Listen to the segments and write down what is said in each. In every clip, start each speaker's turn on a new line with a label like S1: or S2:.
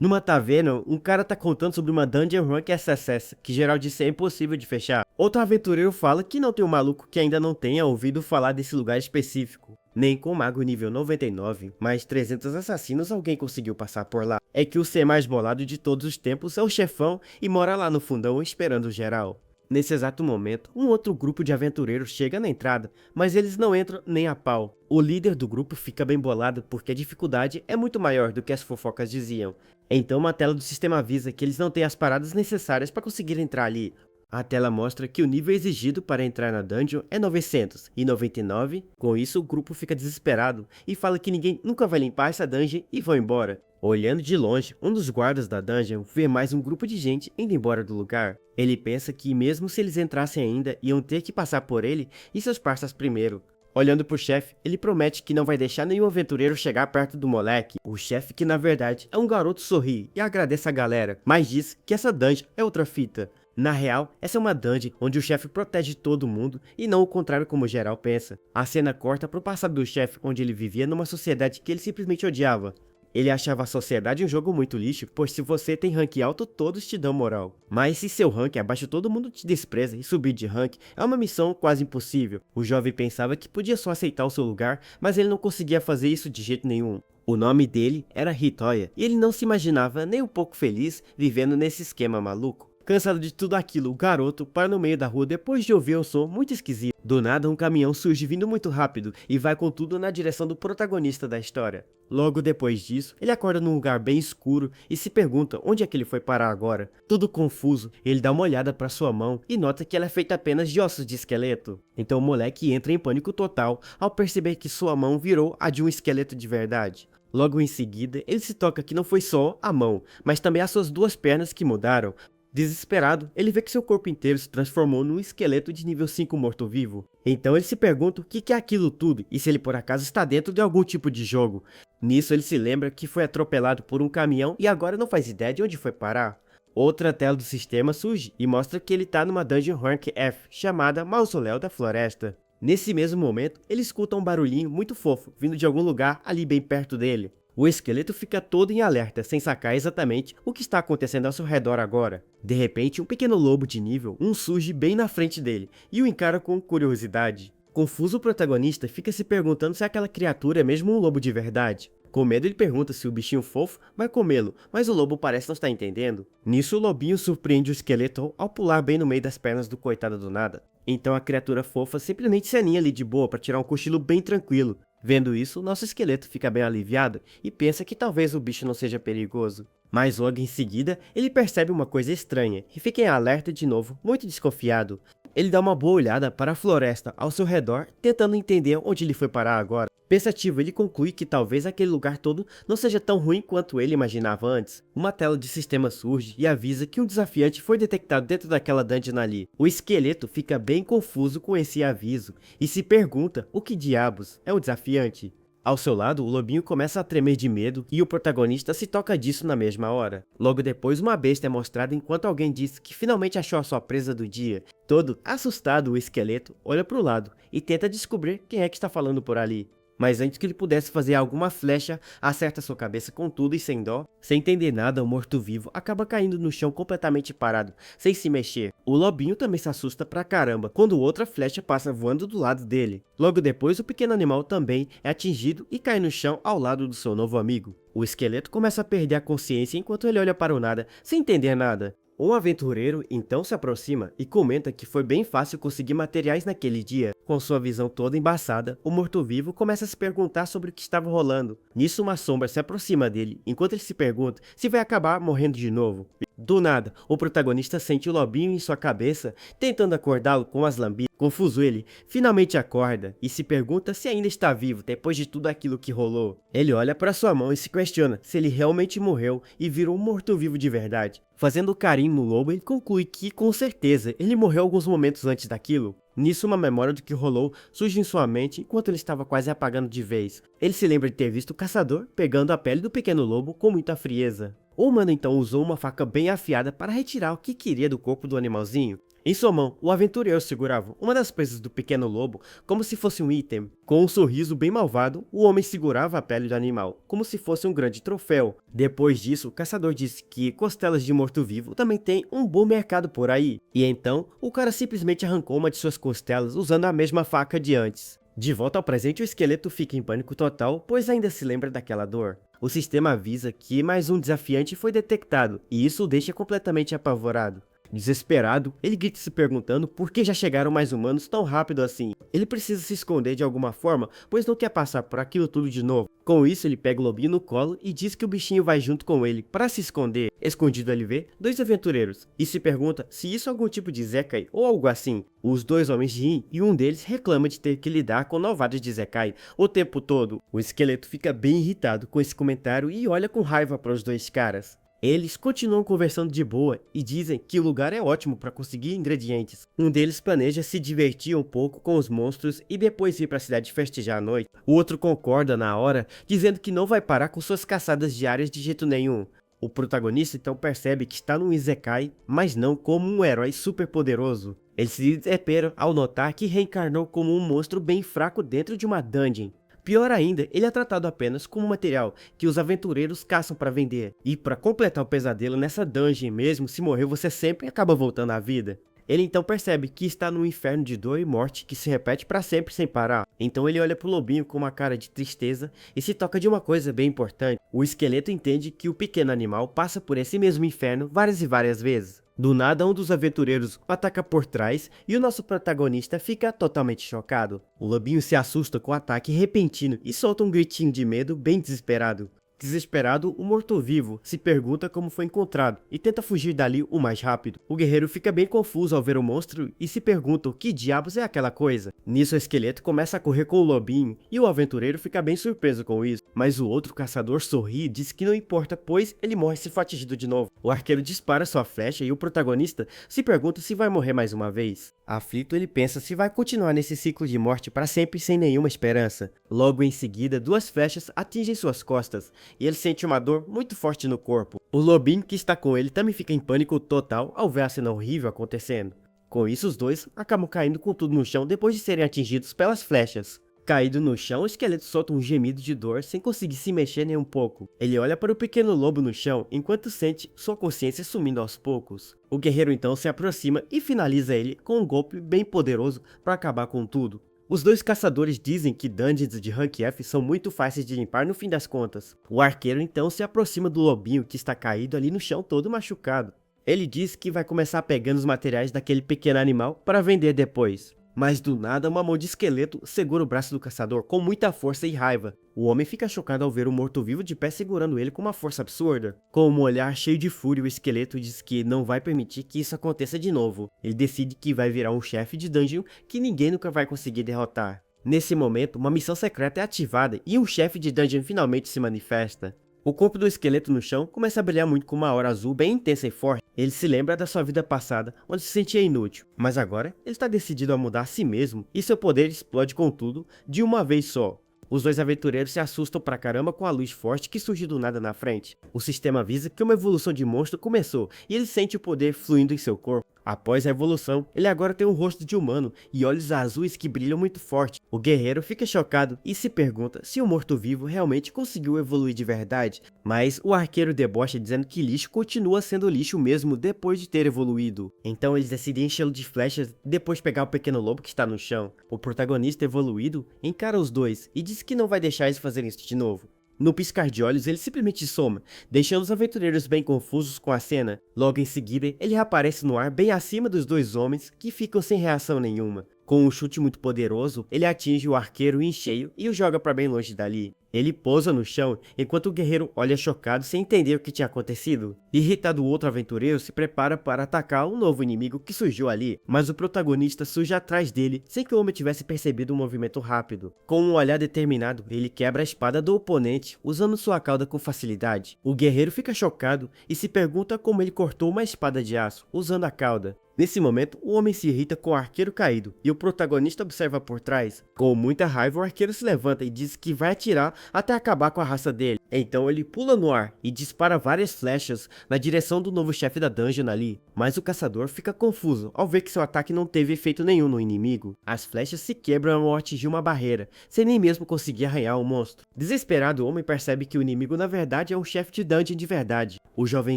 S1: Numa taverna, um cara tá contando sobre uma Dungeon Rank SSS, que geral disse é impossível de fechar. Outro aventureiro fala que não tem um maluco que ainda não tenha ouvido falar desse lugar específico. Nem com mago nível 99, mais 300 assassinos alguém conseguiu passar por lá. É que o ser mais bolado de todos os tempos é o chefão e mora lá no fundão esperando geral. Nesse exato momento, um outro grupo de aventureiros chega na entrada, mas eles não entram nem a pau. O líder do grupo fica bem bolado porque a dificuldade é muito maior do que as fofocas diziam. Então uma tela do sistema avisa que eles não têm as paradas necessárias para conseguir entrar ali. A tela mostra que o nível exigido para entrar na dungeon é 999, com isso o grupo fica desesperado e fala que ninguém nunca vai limpar essa dungeon e vão embora. Olhando de longe, um dos guardas da dungeon vê mais um grupo de gente indo embora do lugar. Ele pensa que mesmo se eles entrassem ainda, iam ter que passar por ele e seus parças primeiro. Olhando pro chefe, ele promete que não vai deixar nenhum aventureiro chegar perto do moleque. O chefe, que na verdade é um garoto, sorri e agradece a galera, mas diz que essa dungeon é outra fita. Na real, essa é uma dungeon onde o chefe protege todo mundo e não o contrário como geral pensa. A cena corta pro passado do chefe, onde ele vivia numa sociedade que ele simplesmente odiava. Ele achava a sociedade um jogo muito lixo, pois se você tem rank alto, todos te dão moral. Mas se seu rank é abaixo, todo mundo te despreza e subir de rank é uma missão quase impossível. O jovem pensava que podia só aceitar o seu lugar, mas ele não conseguia fazer isso de jeito nenhum. O nome dele era Hitoya, e ele não se imaginava nem um pouco feliz vivendo nesse esquema maluco. Cansado de tudo aquilo, o garoto para no meio da rua depois de ouvir um som muito esquisito. Do nada, um caminhão surge vindo muito rápido e vai com tudo na direção do protagonista da história. Logo depois disso, ele acorda num lugar bem escuro e se pergunta onde é que ele foi parar agora. Tudo confuso, ele dá uma olhada para sua mão e nota que ela é feita apenas de ossos de esqueleto. Então o moleque entra em pânico total ao perceber que sua mão virou a de um esqueleto de verdade. Logo em seguida, ele se toca que não foi só a mão, mas também as suas duas pernas que mudaram. Desesperado, ele vê que seu corpo inteiro se transformou num esqueleto de nível 5 morto-vivo. Então ele se pergunta o que é aquilo tudo e se ele por acaso está dentro de algum tipo de jogo. Nisso ele se lembra que foi atropelado por um caminhão e agora não faz ideia de onde foi parar. Outra tela do sistema surge e mostra que ele está numa Dungeon Rank F, chamada Mausoléu da Floresta. Nesse mesmo momento, ele escuta um barulhinho muito fofo, vindo de algum lugar ali bem perto dele. O esqueleto fica todo em alerta, sem sacar exatamente o que está acontecendo ao seu redor agora. De repente, um pequeno lobo de nível 1 surge bem na frente dele, e o encara com curiosidade. Confuso, o protagonista fica se perguntando se aquela criatura é mesmo um lobo de verdade. Com medo, ele pergunta se o bichinho fofo vai comê-lo, mas o lobo parece não estar entendendo. Nisso, o lobinho surpreende o esqueleto ao pular bem no meio das pernas do coitado do nada. Então a criatura fofa simplesmente se aninha ali de boa para tirar um cochilo bem tranquilo. Vendo isso, nosso esqueleto fica bem aliviado e pensa que talvez o bicho não seja perigoso. Mas logo em seguida, ele percebe uma coisa estranha e fica em alerta de novo, muito desconfiado. Ele dá uma boa olhada para a floresta ao seu redor, tentando entender onde ele foi parar agora. Pensativo, ele conclui que talvez aquele lugar todo não seja tão ruim quanto ele imaginava antes. Uma tela de sistema surge e avisa que um desafiante foi detectado dentro daquela dungeon ali. O esqueleto fica bem confuso com esse aviso e se pergunta o que diabos é o desafiante. Ao seu lado, o lobinho começa a tremer de medo e o protagonista se toca disso na mesma hora. Logo depois, uma besta é mostrada enquanto alguém diz que finalmente achou a sua presa do dia. Todo assustado, o esqueleto olha para o lado e tenta descobrir quem é que está falando por ali. Mas antes que ele pudesse fazer alguma flecha, acerta sua cabeça com tudo e sem dó. Sem entender nada, o morto-vivo acaba caindo no chão completamente parado, sem se mexer. O lobinho também se assusta pra caramba, quando outra flecha passa voando do lado dele. Logo depois, o pequeno animal também é atingido e cai no chão ao lado do seu novo amigo. O esqueleto começa a perder a consciência enquanto ele olha para o nada, sem entender nada. Um aventureiro então se aproxima e comenta que foi bem fácil conseguir materiais naquele dia. Com sua visão toda embaçada, o morto-vivo começa a se perguntar sobre o que estava rolando. Nisso, uma sombra se aproxima dele, enquanto ele se pergunta se vai acabar morrendo de novo. Do nada, o protagonista sente o lobinho em sua cabeça, tentando acordá-lo com as lambidas. Confuso, ele finalmente acorda e se pergunta se ainda está vivo depois de tudo aquilo que rolou. Ele olha para sua mão e se questiona se ele realmente morreu e virou um morto-vivo de verdade. Fazendo carinho no lobo, ele conclui que, com certeza, ele morreu alguns momentos antes daquilo. Nisso, uma memória do que rolou surge em sua mente enquanto ele estava quase apagando de vez. Ele se lembra de ter visto o caçador pegando a pele do pequeno lobo com muita frieza. O humano então usou uma faca bem afiada para retirar o que queria do corpo do animalzinho. Em sua mão, o aventureiro segurava uma das presas do pequeno lobo como se fosse um item. Com um sorriso bem malvado, o homem segurava a pele do animal, como se fosse um grande troféu. Depois disso, o caçador disse que costelas de morto-vivo também tem um bom mercado por aí. E então, o cara simplesmente arrancou uma de suas costelas usando a mesma faca de antes. De volta ao presente, o esqueleto fica em pânico total, pois ainda se lembra daquela dor. O sistema avisa que mais um desafiante foi detectado, e isso o deixa completamente apavorado. Desesperado, ele grita se perguntando por que já chegaram mais humanos tão rápido assim. Ele precisa se esconder de alguma forma, pois não quer passar por aquilo tudo de novo. Com isso, ele pega o lobinho no colo e diz que o bichinho vai junto com ele para se esconder. Escondido ele vê dois aventureiros e se pergunta se isso é algum tipo de Zekai ou algo assim. Os dois homens riem e um deles reclama de ter que lidar com novatos de Zekai o tempo todo. O esqueleto fica bem irritado com esse comentário e olha com raiva para os dois caras. Eles continuam conversando de boa e dizem que o lugar é ótimo para conseguir ingredientes. Um deles planeja se divertir um pouco com os monstros e depois ir para a cidade festejar à noite. O outro concorda na hora, dizendo que não vai parar com suas caçadas diárias de jeito nenhum. O protagonista então percebe que está num Isekai, mas não como um herói super poderoso. Ele se desespera ao notar que reencarnou como um monstro bem fraco dentro de uma dungeon. Pior ainda, ele é tratado apenas como material que os aventureiros caçam para vender. E para completar o pesadelo nessa dungeon mesmo, se morrer você sempre acaba voltando à vida. Ele então percebe que está num inferno de dor e morte que se repete para sempre sem parar. Então ele olha pro lobinho com uma cara de tristeza e se toca de uma coisa bem importante. O esqueleto entende que o pequeno animal passa por esse mesmo inferno várias e várias vezes. Do nada, um dos aventureiros o ataca por trás e o nosso protagonista fica totalmente chocado. O lobinho se assusta com o ataque repentino e solta um gritinho de medo bem desesperado. Desesperado, o morto-vivo se pergunta como foi encontrado e tenta fugir dali o mais rápido. O guerreiro fica bem confuso ao ver o monstro e se pergunta o que diabos é aquela coisa. Nisso o esqueleto começa a correr com o lobinho e o aventureiro fica bem surpreso com isso. Mas o outro caçador sorri e diz que não importa, pois ele morre se for atingido de novo. O arqueiro dispara sua flecha e o protagonista se pergunta se vai morrer mais uma vez. Aflito, ele pensa se vai continuar nesse ciclo de morte para sempre sem nenhuma esperança. Logo em seguida, duas flechas atingem suas costas e ele sente uma dor muito forte no corpo. O lobinho que está com ele também fica em pânico total ao ver a cena horrível acontecendo. Com isso, os dois acabam caindo com tudo no chão depois de serem atingidos pelas flechas. Caído no chão, o esqueleto solta um gemido de dor sem conseguir se mexer nem um pouco. Ele olha para o pequeno lobo no chão enquanto sente sua consciência sumindo aos poucos. O guerreiro então se aproxima e finaliza ele com um golpe bem poderoso para acabar com tudo. Os dois caçadores dizem que dungeons de Rank F são muito fáceis de limpar no fim das contas. O arqueiro então se aproxima do lobinho que está caído ali no chão todo machucado. Ele diz que vai começar pegando os materiais daquele pequeno animal para vender depois. Mas do nada, uma mão de esqueleto segura o braço do caçador com muita força e raiva. O homem fica chocado ao ver o morto-vivo de pé segurando ele com uma força absurda. Com um olhar cheio de fúria, o esqueleto diz que não vai permitir que isso aconteça de novo. Ele decide que vai virar um chefe de dungeon que ninguém nunca vai conseguir derrotar. Nesse momento, uma missão secreta é ativada e um chefe de dungeon finalmente se manifesta. O corpo do esqueleto no chão começa a brilhar muito com uma aura azul bem intensa e forte. Ele se lembra da sua vida passada, onde se sentia inútil, mas agora ele está decidido a mudar a si mesmo e seu poder explode com tudo de uma vez só. Os dois aventureiros se assustam pra caramba com a luz forte que surge do nada na frente. O sistema avisa que uma evolução de monstro começou e ele sente o poder fluindo em seu corpo. Após a evolução, ele agora tem um rosto de humano e olhos azuis que brilham muito forte. O guerreiro fica chocado e se pergunta se o morto-vivo realmente conseguiu evoluir de verdade, mas o arqueiro debocha dizendo que lixo continua sendo lixo mesmo depois de ter evoluído. Então eles decidem enchê-lo de flechas e depois pegar o pequeno lobo que está no chão. O protagonista evoluído encara os dois e diz que não vai deixar eles fazerem isso de novo. No piscar de olhos, ele simplesmente some, deixando os aventureiros bem confusos com a cena. Logo em seguida, ele reaparece no ar bem acima dos dois homens, que ficam sem reação nenhuma. Com um chute muito poderoso, ele atinge o arqueiro em cheio e o joga para bem longe dali. Ele pousa no chão, enquanto o guerreiro olha chocado sem entender o que tinha acontecido. Irritado, o outro aventureiro se prepara para atacar um novo inimigo que surgiu ali, mas o protagonista surge atrás dele, sem que o homem tivesse percebido um movimento rápido. Com um olhar determinado, ele quebra a espada do oponente, usando sua cauda com facilidade. O guerreiro fica chocado e se pergunta como ele cortou uma espada de aço, usando a cauda. Nesse momento, o homem se irrita com o arqueiro caído, e o protagonista observa por trás. Com muita raiva, o arqueiro se levanta e diz que vai atirar até acabar com a raça dele. Então ele pula no ar e dispara várias flechas na direção do novo chefe da dungeon ali, mas o caçador fica confuso ao ver que seu ataque não teve efeito nenhum no inimigo. As flechas se quebram ao atingir uma barreira, sem nem mesmo conseguir arranhar o monstro. Desesperado, o homem percebe que o inimigo na verdade é um chefe de dungeon de verdade. O jovem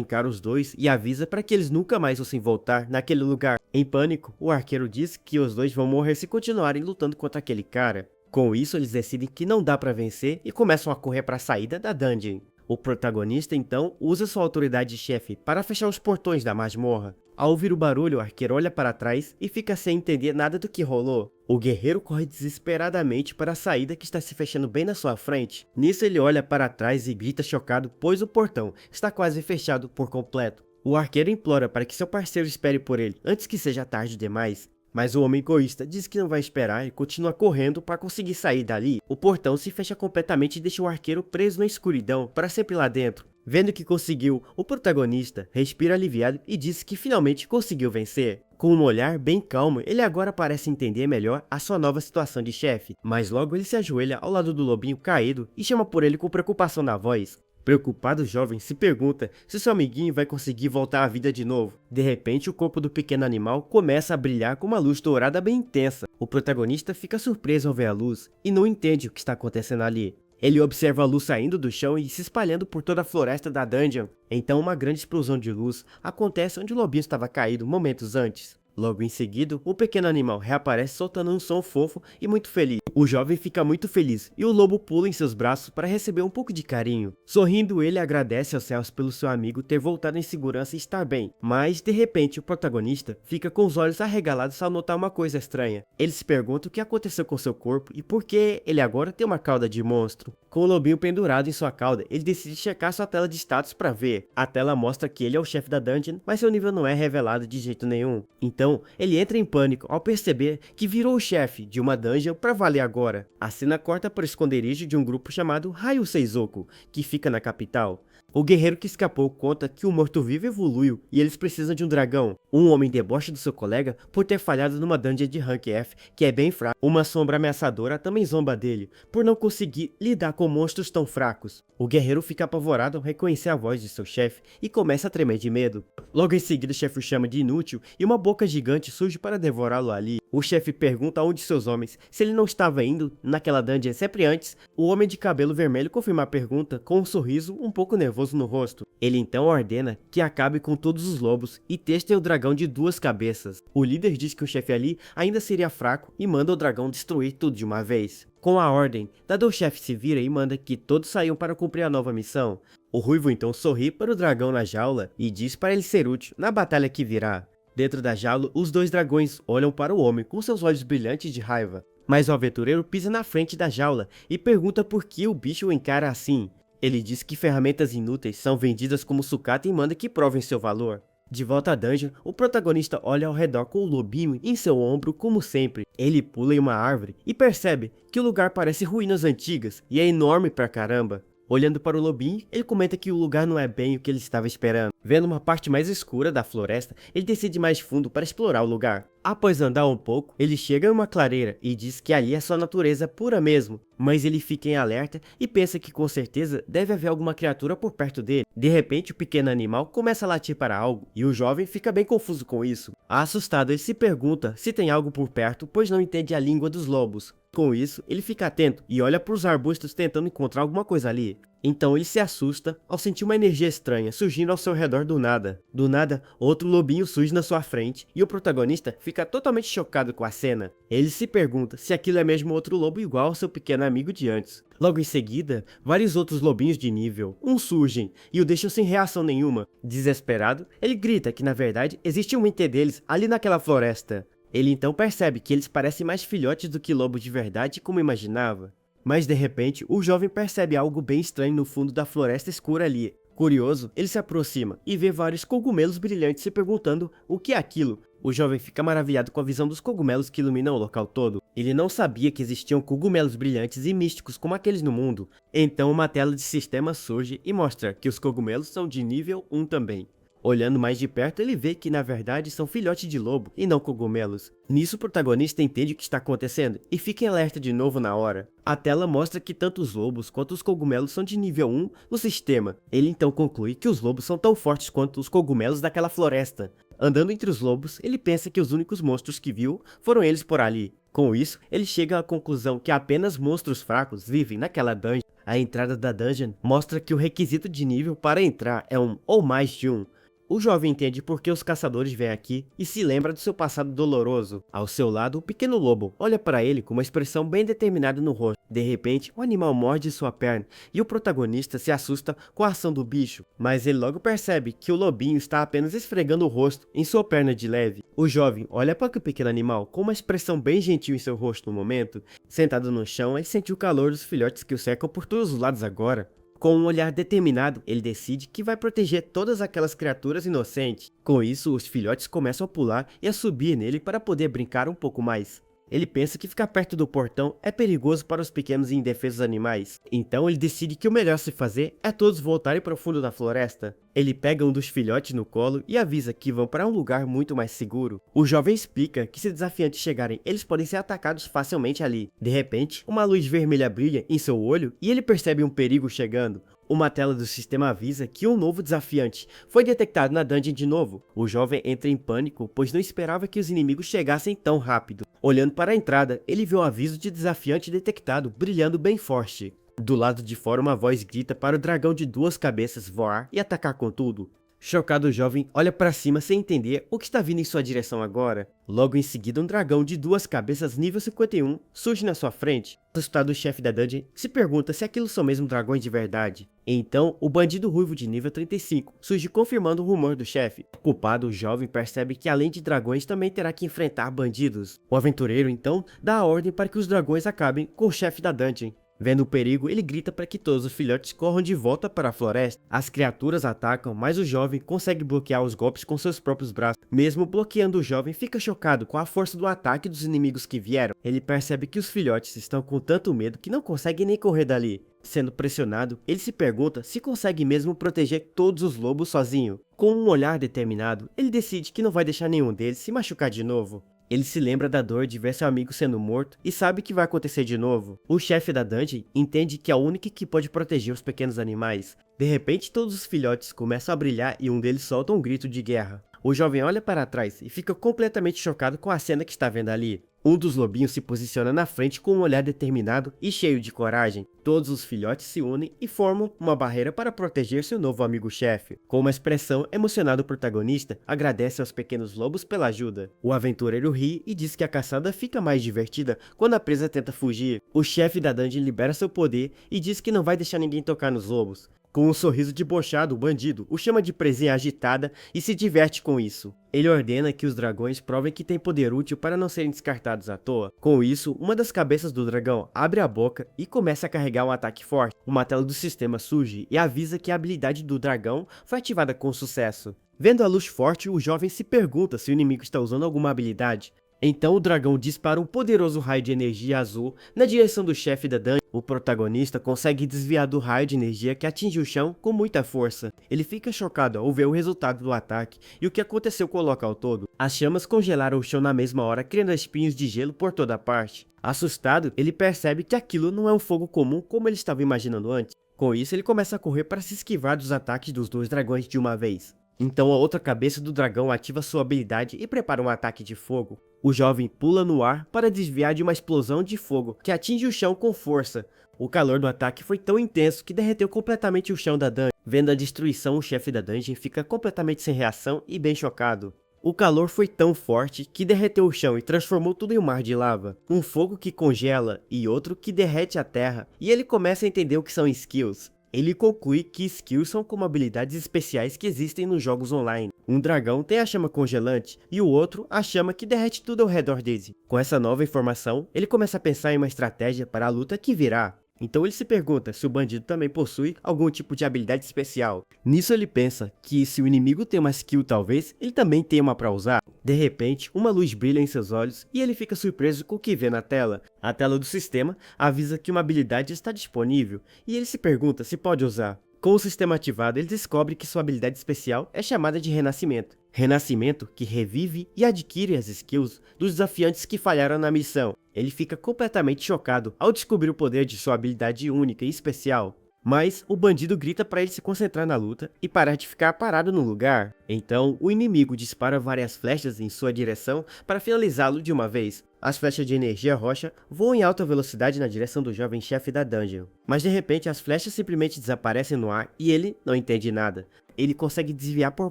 S1: encara os dois e avisa para que eles nunca mais ousem voltar naquele lugar. Em pânico, o arqueiro diz que os dois vão morrer se continuarem lutando contra aquele cara. Com isso, eles decidem que não dá para vencer e começam a correr para a saída da dungeon. O protagonista então usa sua autoridade de chefe para fechar os portões da masmorra. Ao ouvir o barulho, o arqueiro olha para trás e fica sem entender nada do que rolou. O guerreiro corre desesperadamente para a saída que está se fechando bem na sua frente. Nisso ele olha para trás e grita chocado, pois o portão está quase fechado por completo. O arqueiro implora para que seu parceiro espere por ele antes que seja tarde demais. Mas o homem egoísta diz que não vai esperar e continua correndo para conseguir sair dali. O portão se fecha completamente e deixa o arqueiro preso na escuridão para sempre lá dentro. Vendo que conseguiu, o protagonista respira aliviado e diz que finalmente conseguiu vencer. Com um olhar bem calmo, ele agora parece entender melhor a sua nova situação de chefe, mas logo ele se ajoelha ao lado do lobinho caído e chama por ele com preocupação na voz. Preocupado, o jovem se pergunta se seu amiguinho vai conseguir voltar à vida de novo. De repente, o corpo do pequeno animal começa a brilhar com uma luz dourada bem intensa. O protagonista fica surpreso ao ver a luz e não entende o que está acontecendo ali. Ele observa a luz saindo do chão e se espalhando por toda a floresta da dungeon. Então uma grande explosão de luz acontece onde o lobinho estava caído momentos antes. Logo em seguida, o pequeno animal reaparece soltando um som fofo e muito feliz. O jovem fica muito feliz e o lobo pula em seus braços para receber um pouco de carinho. Sorrindo, ele agradece aos céus pelo seu amigo ter voltado em segurança e estar bem. Mas, de repente, o protagonista fica com os olhos arregalados ao notar uma coisa estranha. Ele se pergunta o que aconteceu com seu corpo e por que ele agora tem uma cauda de monstro. Com o lobinho pendurado em sua cauda, ele decide checar sua tela de status para ver. A tela mostra que ele é o chefe da dungeon, mas seu nível não é revelado de jeito nenhum. Então, ele entra em pânico ao perceber que virou o chefe de uma dungeon para valer agora. A cena corta para o esconderijo de um grupo chamado Raio Seizoku, que fica na capital. O guerreiro que escapou conta que o morto-vivo evoluiu e eles precisam de um dragão. Um homem debocha do seu colega por ter falhado numa dungeon de rank F, que é bem fraca. Uma sombra ameaçadora também zomba dele, por não conseguir lidar com monstros tão fracos. O guerreiro fica apavorado ao reconhecer a voz de seu chefe e começa a tremer de medo. Logo em seguida, o chefe o chama de inútil e uma boca gigante surge para devorá-lo ali. O chefe pergunta aonde seus homens, se ele não estava indo naquela dungeon sempre antes. O homem de cabelo vermelho confirma a pergunta com um sorriso um pouco nervoso no rosto. Ele então ordena que acabe com todos os lobos e testem o dragão de 2 cabeças. O líder diz que o chefe ali ainda seria fraco e manda o dragão destruir tudo de uma vez. Com a ordem dada, o chefe se vira e manda que todos saiam para cumprir a nova missão. O ruivo então sorri para o dragão na jaula e diz para ele ser útil na batalha que virá. Dentro da jaula, os 2 dragões olham para o homem com seus olhos brilhantes de raiva. Mas o aventureiro pisa na frente da jaula e pergunta por que o bicho o encara assim. Ele diz que ferramentas inúteis são vendidas como sucata e manda que provem seu valor. De volta à dungeon, o protagonista olha ao redor com o lobinho em seu ombro como sempre. Ele pula em uma árvore e percebe que o lugar parece ruínas antigas e é enorme pra caramba. Olhando para o lobinho, ele comenta que o lugar não é bem o que ele estava esperando. Vendo uma parte mais escura da floresta, ele decide ir mais fundo para explorar o lugar. Após andar um pouco, ele chega em uma clareira e diz que ali é só natureza pura mesmo. Mas ele fica em alerta e pensa que com certeza deve haver alguma criatura por perto dele. De repente, o pequeno animal começa a latir para algo e o jovem fica bem confuso com isso. Assustado, ele se pergunta se tem algo por perto, pois não entende a língua dos lobos. Com isso, ele fica atento e olha para os arbustos tentando encontrar alguma coisa ali. Então ele se assusta ao sentir uma energia estranha surgindo ao seu redor do nada. Do nada, outro lobinho surge na sua frente e o protagonista fica totalmente chocado com a cena. Ele se pergunta se aquilo é mesmo outro lobo igual ao seu pequeno amigo de antes. Logo em seguida, vários outros lobinhos de nível 1 surgem e o deixam sem reação nenhuma. Desesperado, ele grita que na verdade existe um ente deles ali naquela floresta. Ele então percebe que eles parecem mais filhotes do que lobos de verdade como imaginava. Mas de repente, o jovem percebe algo bem estranho no fundo da floresta escura ali. Curioso, ele se aproxima e vê vários cogumelos brilhantes se perguntando o que é aquilo. O jovem fica maravilhado com a visão dos cogumelos que iluminam o local todo. Ele não sabia que existiam cogumelos brilhantes e místicos como aqueles no mundo. Então uma tela de sistema surge e mostra que os cogumelos são de nível 1 também. Olhando mais de perto, ele vê que na verdade são filhotes de lobo e não cogumelos. Nisso o protagonista entende o que está acontecendo e fica em alerta de novo na hora. A tela mostra que tanto os lobos quanto os cogumelos são de nível 1 no sistema. Ele então conclui que os lobos são tão fortes quanto os cogumelos daquela floresta. Andando entre os lobos, ele pensa que os únicos monstros que viu foram eles por ali. Com isso, ele chega à conclusão que apenas monstros fracos vivem naquela dungeon. A entrada da dungeon mostra que o requisito de nível para entrar é um ou mais de 1. O jovem entende por que os caçadores vêm aqui e se lembra do seu passado doloroso. Ao seu lado, o pequeno lobo olha para ele com uma expressão bem determinada no rosto. De repente, o animal morde sua perna e o protagonista se assusta com a ação do bicho, mas ele logo percebe que o lobinho está apenas esfregando o rosto em sua perna de leve. O jovem olha para o pequeno animal com uma expressão bem gentil em seu rosto no momento. Sentado no chão, ele sente o calor dos filhotes que o cercam por todos os lados agora. Com um olhar determinado, ele decide que vai proteger todas aquelas criaturas inocentes. Com isso, os filhotes começam a pular e a subir nele para poder brincar um pouco mais. Ele pensa que ficar perto do portão é perigoso para os pequenos e indefesos animais. Então ele decide que o melhor a se fazer é todos voltarem para o fundo da floresta. Ele pega um dos filhotes no colo e avisa que vão para um lugar muito mais seguro. O jovem explica que se desafiantes chegarem, eles podem ser atacados facilmente ali. De repente, uma luz vermelha brilha em seu olho e ele percebe um perigo chegando. Uma tela do sistema avisa que um novo desafiante foi detectado na dungeon de novo. O jovem entra em pânico, pois não esperava que os inimigos chegassem tão rápido. Olhando para a entrada, ele vê um aviso de desafiante detectado, brilhando bem forte. Do lado de fora, uma voz grita para o dragão de 2 cabeças voar e atacar com tudo. Chocado, o jovem olha para cima sem entender o que está vindo em sua direção agora. Logo em seguida, um dragão de 2 cabeças nível 51 surge na sua frente. Assustado, o chefe da dungeon se pergunta se aquilo são mesmo dragões de verdade. Então, o bandido ruivo de nível 35 surge confirmando o rumor do chefe. Culpado, o jovem percebe que além de dragões também terá que enfrentar bandidos. O aventureiro então dá a ordem para que os dragões acabem com o chefe da dungeon. Vendo o perigo, ele grita para que todos os filhotes corram de volta para a floresta. As criaturas atacam, mas o jovem consegue bloquear os golpes com seus próprios braços. Mesmo bloqueando, o jovem fica chocado com a força do ataque dos inimigos que vieram. Ele percebe que os filhotes estão com tanto medo que não conseguem nem correr dali. Sendo pressionado, ele se pergunta se consegue mesmo proteger todos os lobos sozinho. Com um olhar determinado, ele decide que não vai deixar nenhum deles se machucar de novo. Ele se lembra da dor de ver seu amigo sendo morto e sabe que vai acontecer de novo. O chefe da dungeon entende que é a única que pode proteger os pequenos animais. De repente, todos os filhotes começam a brilhar e um deles solta um grito de guerra. O jovem olha para trás e fica completamente chocado com a cena que está vendo ali. Um dos lobinhos se posiciona na frente com um olhar determinado e cheio de coragem. Todos os filhotes se unem e formam uma barreira para proteger seu novo amigo-chefe. Com uma expressão emocionada, o protagonista agradece aos pequenos lobos pela ajuda. O aventureiro ri e diz que a caçada fica mais divertida quando a presa tenta fugir. O chefe da dungeon libera seu poder e diz que não vai deixar ninguém tocar nos lobos. Com um sorriso debochado, o bandido o chama de presinha agitada e se diverte com isso. Ele ordena que os dragões provem que têm poder útil para não serem descartados à toa. Com isso, uma das cabeças do dragão abre a boca e começa a carregar um ataque forte. Uma tela do sistema surge e avisa que a habilidade do dragão foi ativada com sucesso. Vendo a luz forte, o jovem se pergunta se o inimigo está usando alguma habilidade. Então o dragão dispara um poderoso raio de energia azul na direção do chefe da dungeon. O protagonista consegue desviar do raio de energia que atinge o chão com muita força. Ele fica chocado ao ver o resultado do ataque e o que aconteceu com o local todo. As chamas congelaram o chão na mesma hora, criando espinhos de gelo por toda parte. Assustado, ele percebe que aquilo não é um fogo comum como ele estava imaginando antes. Com isso, ele começa a correr para se esquivar dos ataques dos 2 dragões de uma vez. Então a outra cabeça do dragão ativa sua habilidade e prepara um ataque de fogo. O jovem pula no ar para desviar de uma explosão de fogo que atinge o chão com força. O calor do ataque foi tão intenso que derreteu completamente o chão da dungeon. Vendo a destruição, o chefe da dungeon fica completamente sem reação e bem chocado. O calor foi tão forte que derreteu o chão e transformou tudo em um mar de lava. Um fogo que congela e outro que derrete a terra. E ele começa a entender o que são skills. Ele conclui que skills são como habilidades especiais que existem nos jogos online. Um dragão tem a chama congelante e o outro a chama que derrete tudo ao redor dele. Com essa nova informação, ele começa a pensar em uma estratégia para a luta que virá. Então ele se pergunta se o bandido também possui algum tipo de habilidade especial. Nisso ele pensa que se o inimigo tem uma skill talvez, ele também tenha uma para usar. De repente, uma luz brilha em seus olhos e ele fica surpreso com o que vê na tela. A tela do sistema avisa que uma habilidade está disponível e ele se pergunta se pode usar. Com o sistema ativado, ele descobre que sua habilidade especial é chamada de Renascimento. Renascimento que revive e adquire as skills dos desafiantes que falharam na missão. Ele fica completamente chocado ao descobrir o poder de sua habilidade única e especial. Mas o bandido grita para ele se concentrar na luta e parar de ficar parado no lugar. Então, o inimigo dispara várias flechas em sua direção para finalizá-lo de uma vez. As flechas de energia roxa voam em alta velocidade na direção do jovem chefe da dungeon. Mas de repente as flechas simplesmente desaparecem no ar e ele não entende nada. Ele consegue desviar por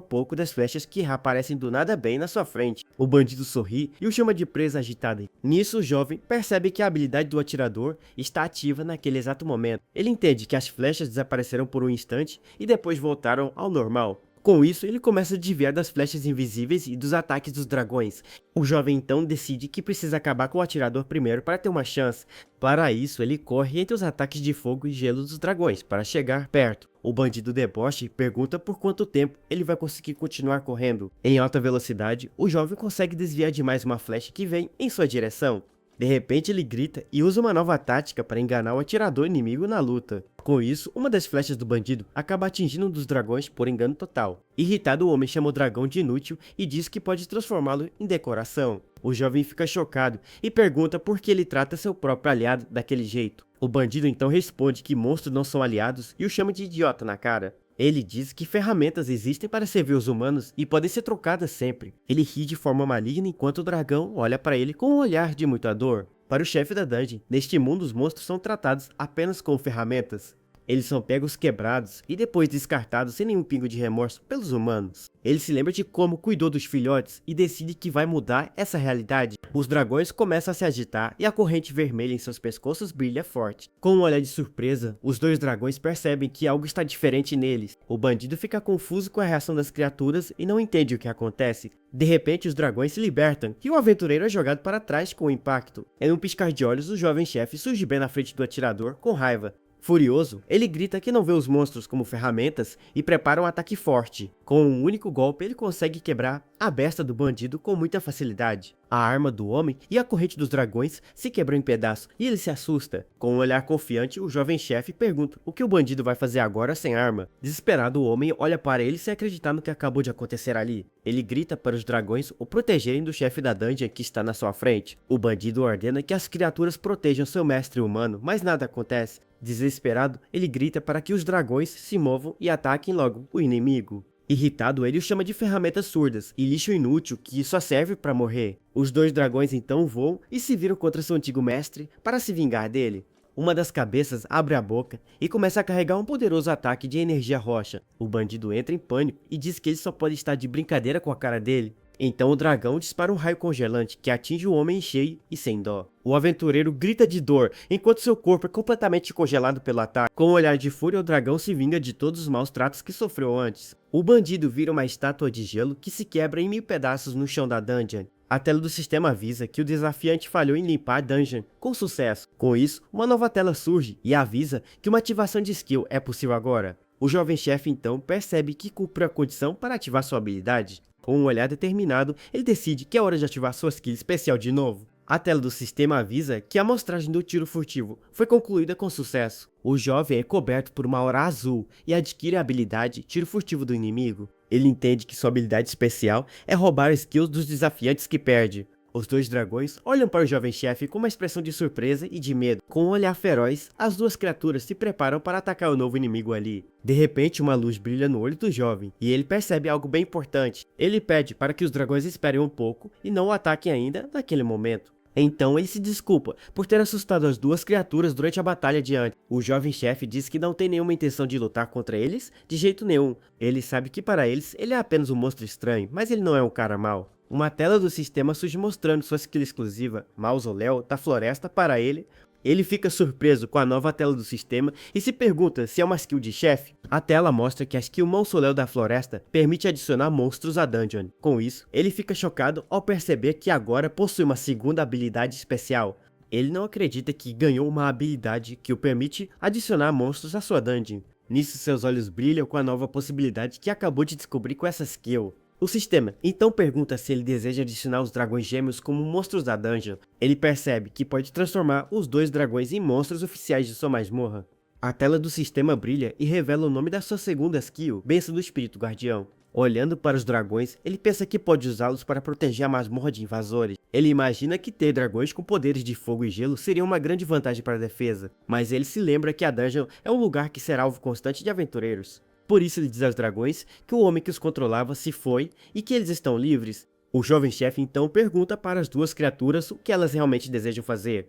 S1: pouco das flechas que reaparecem do nada bem na sua frente. O bandido sorri e o chama de presa agitada. Nisso, o jovem percebe que a habilidade do atirador está ativa naquele exato momento. Ele entende que as flechas desapareceram por um instante e depois voltaram ao normal. Com isso, ele começa a desviar das flechas invisíveis e dos ataques dos dragões. O jovem então decide que precisa acabar com o atirador primeiro para ter uma chance. Para isso, ele corre entre os ataques de fogo e gelo dos dragões para chegar perto. O bandido deboche pergunta por quanto tempo ele vai conseguir continuar correndo. Em alta velocidade, o jovem consegue desviar de mais uma flecha que vem em sua direção. De repente ele grita e usa uma nova tática para enganar o atirador inimigo na luta. Com isso, uma das flechas do bandido acaba atingindo um dos dragões por engano total. Irritado, o homem chama o dragão de inútil e diz que pode transformá-lo em decoração. O jovem fica chocado e pergunta por que ele trata seu próprio aliado daquele jeito. O bandido então responde que monstros não são aliados e o chama de idiota na cara. Ele diz que ferramentas existem para servir os humanos e podem ser trocadas sempre. Ele ri de forma maligna enquanto o dragão olha para ele com um olhar de muita dor. Para o chefe da dungeon, neste mundo os monstros são tratados apenas como ferramentas. Eles são pegos quebrados e depois descartados sem nenhum pingo de remorso pelos humanos. Ele se lembra de como cuidou dos filhotes e decide que vai mudar essa realidade. Os dragões começam a se agitar e a corrente vermelha em seus pescoços brilha forte. Com um olhar de surpresa, os dois dragões percebem que algo está diferente neles. O bandido fica confuso com a reação das criaturas e não entende o que acontece. De repente, os dragões se libertam e o aventureiro é jogado para trás com o impacto. Em um piscar de olhos, o jovem chefe surge bem na frente do atirador com raiva. Furioso, ele grita que não vê os monstros como ferramentas e prepara um ataque forte. Com um único golpe, ele consegue quebrar a besta do bandido com muita facilidade. A arma do homem e a corrente dos dragões se quebram em pedaços e ele se assusta. Com um olhar confiante, o jovem chefe pergunta o que o bandido vai fazer agora sem arma. Desesperado, o homem olha para ele sem acreditar no que acabou de acontecer ali. Ele grita para os dragões o protegerem do chefe da dungeon que está na sua frente. O bandido ordena que as criaturas protejam seu mestre humano, mas nada acontece. Desesperado, ele grita para que os dragões se movam e ataquem logo o inimigo. Irritado, ele o chama de ferramentas surdas e lixo inútil que só serve para morrer. Os dois dragões então voam e se viram contra seu antigo mestre para se vingar dele. Uma das cabeças abre a boca e começa a carregar um poderoso ataque de energia roxa. O bandido entra em pânico e diz que ele só pode estar de brincadeira com a cara dele. Então o dragão dispara um raio congelante que atinge o homem em cheio e sem dó. O aventureiro grita de dor enquanto seu corpo é completamente congelado pelo ataque. Com um olhar de fúria, o dragão se vinga de todos os maus tratos que sofreu antes. O bandido vira uma estátua de gelo que se quebra em 1000 pedaços no chão da dungeon. A tela do sistema avisa que o desafiante falhou em limpar a dungeon com sucesso. Com isso, uma nova tela surge e avisa que uma ativação de skill é possível agora. O jovem chefe então percebe que cumpriu a condição para ativar sua habilidade. Com um olhar determinado, ele decide que é hora de ativar sua skill especial de novo. A tela do sistema avisa que a amostragem do tiro furtivo foi concluída com sucesso. O jovem é coberto por uma aura azul e adquire a habilidade tiro furtivo do inimigo. Ele entende que sua habilidade especial é roubar skills dos desafiantes que perde. Os dois dragões olham para o jovem chefe com uma expressão de surpresa e de medo. Com um olhar feroz, as duas criaturas se preparam para atacar o novo inimigo ali. De repente, uma luz brilha no olho do jovem e ele percebe algo bem importante. Ele pede para que os dragões esperem um pouco e não o ataquem ainda naquele momento. Então ele se desculpa por ter assustado as duas criaturas durante a batalha de antes. O jovem chefe diz que não tem nenhuma intenção de lutar contra eles de jeito nenhum. Ele sabe que para eles ele é apenas um monstro estranho, mas ele não é um cara mau. Uma tela do sistema surge mostrando sua skill exclusiva, Mausoléu da Floresta, para ele. Ele fica surpreso com a nova tela do sistema e se pergunta se é uma skill de chefe. A tela mostra que a skill Mausoléu da Floresta permite adicionar monstros à dungeon. Com isso, ele fica chocado ao perceber que agora possui uma segunda habilidade especial. Ele não acredita que ganhou uma habilidade que o permite adicionar monstros à sua dungeon. Nisso, seus olhos brilham com a nova possibilidade que acabou de descobrir com essa skill. O sistema então pergunta se ele deseja adicionar os dragões gêmeos como monstros da dungeon. Ele percebe que pode transformar os dois dragões em monstros oficiais de sua masmorra. A tela do sistema brilha e revela o nome da sua segunda skill, Bênção do Espírito Guardião. Olhando para os dragões, ele pensa que pode usá-los para proteger a masmorra de invasores. Ele imagina que ter dragões com poderes de fogo e gelo seria uma grande vantagem para a defesa, mas ele se lembra que a dungeon é um lugar que será alvo constante de aventureiros. Por isso ele diz aos dragões que o homem que os controlava se foi e que eles estão livres. O jovem chefe então pergunta para as duas criaturas o que elas realmente desejam fazer.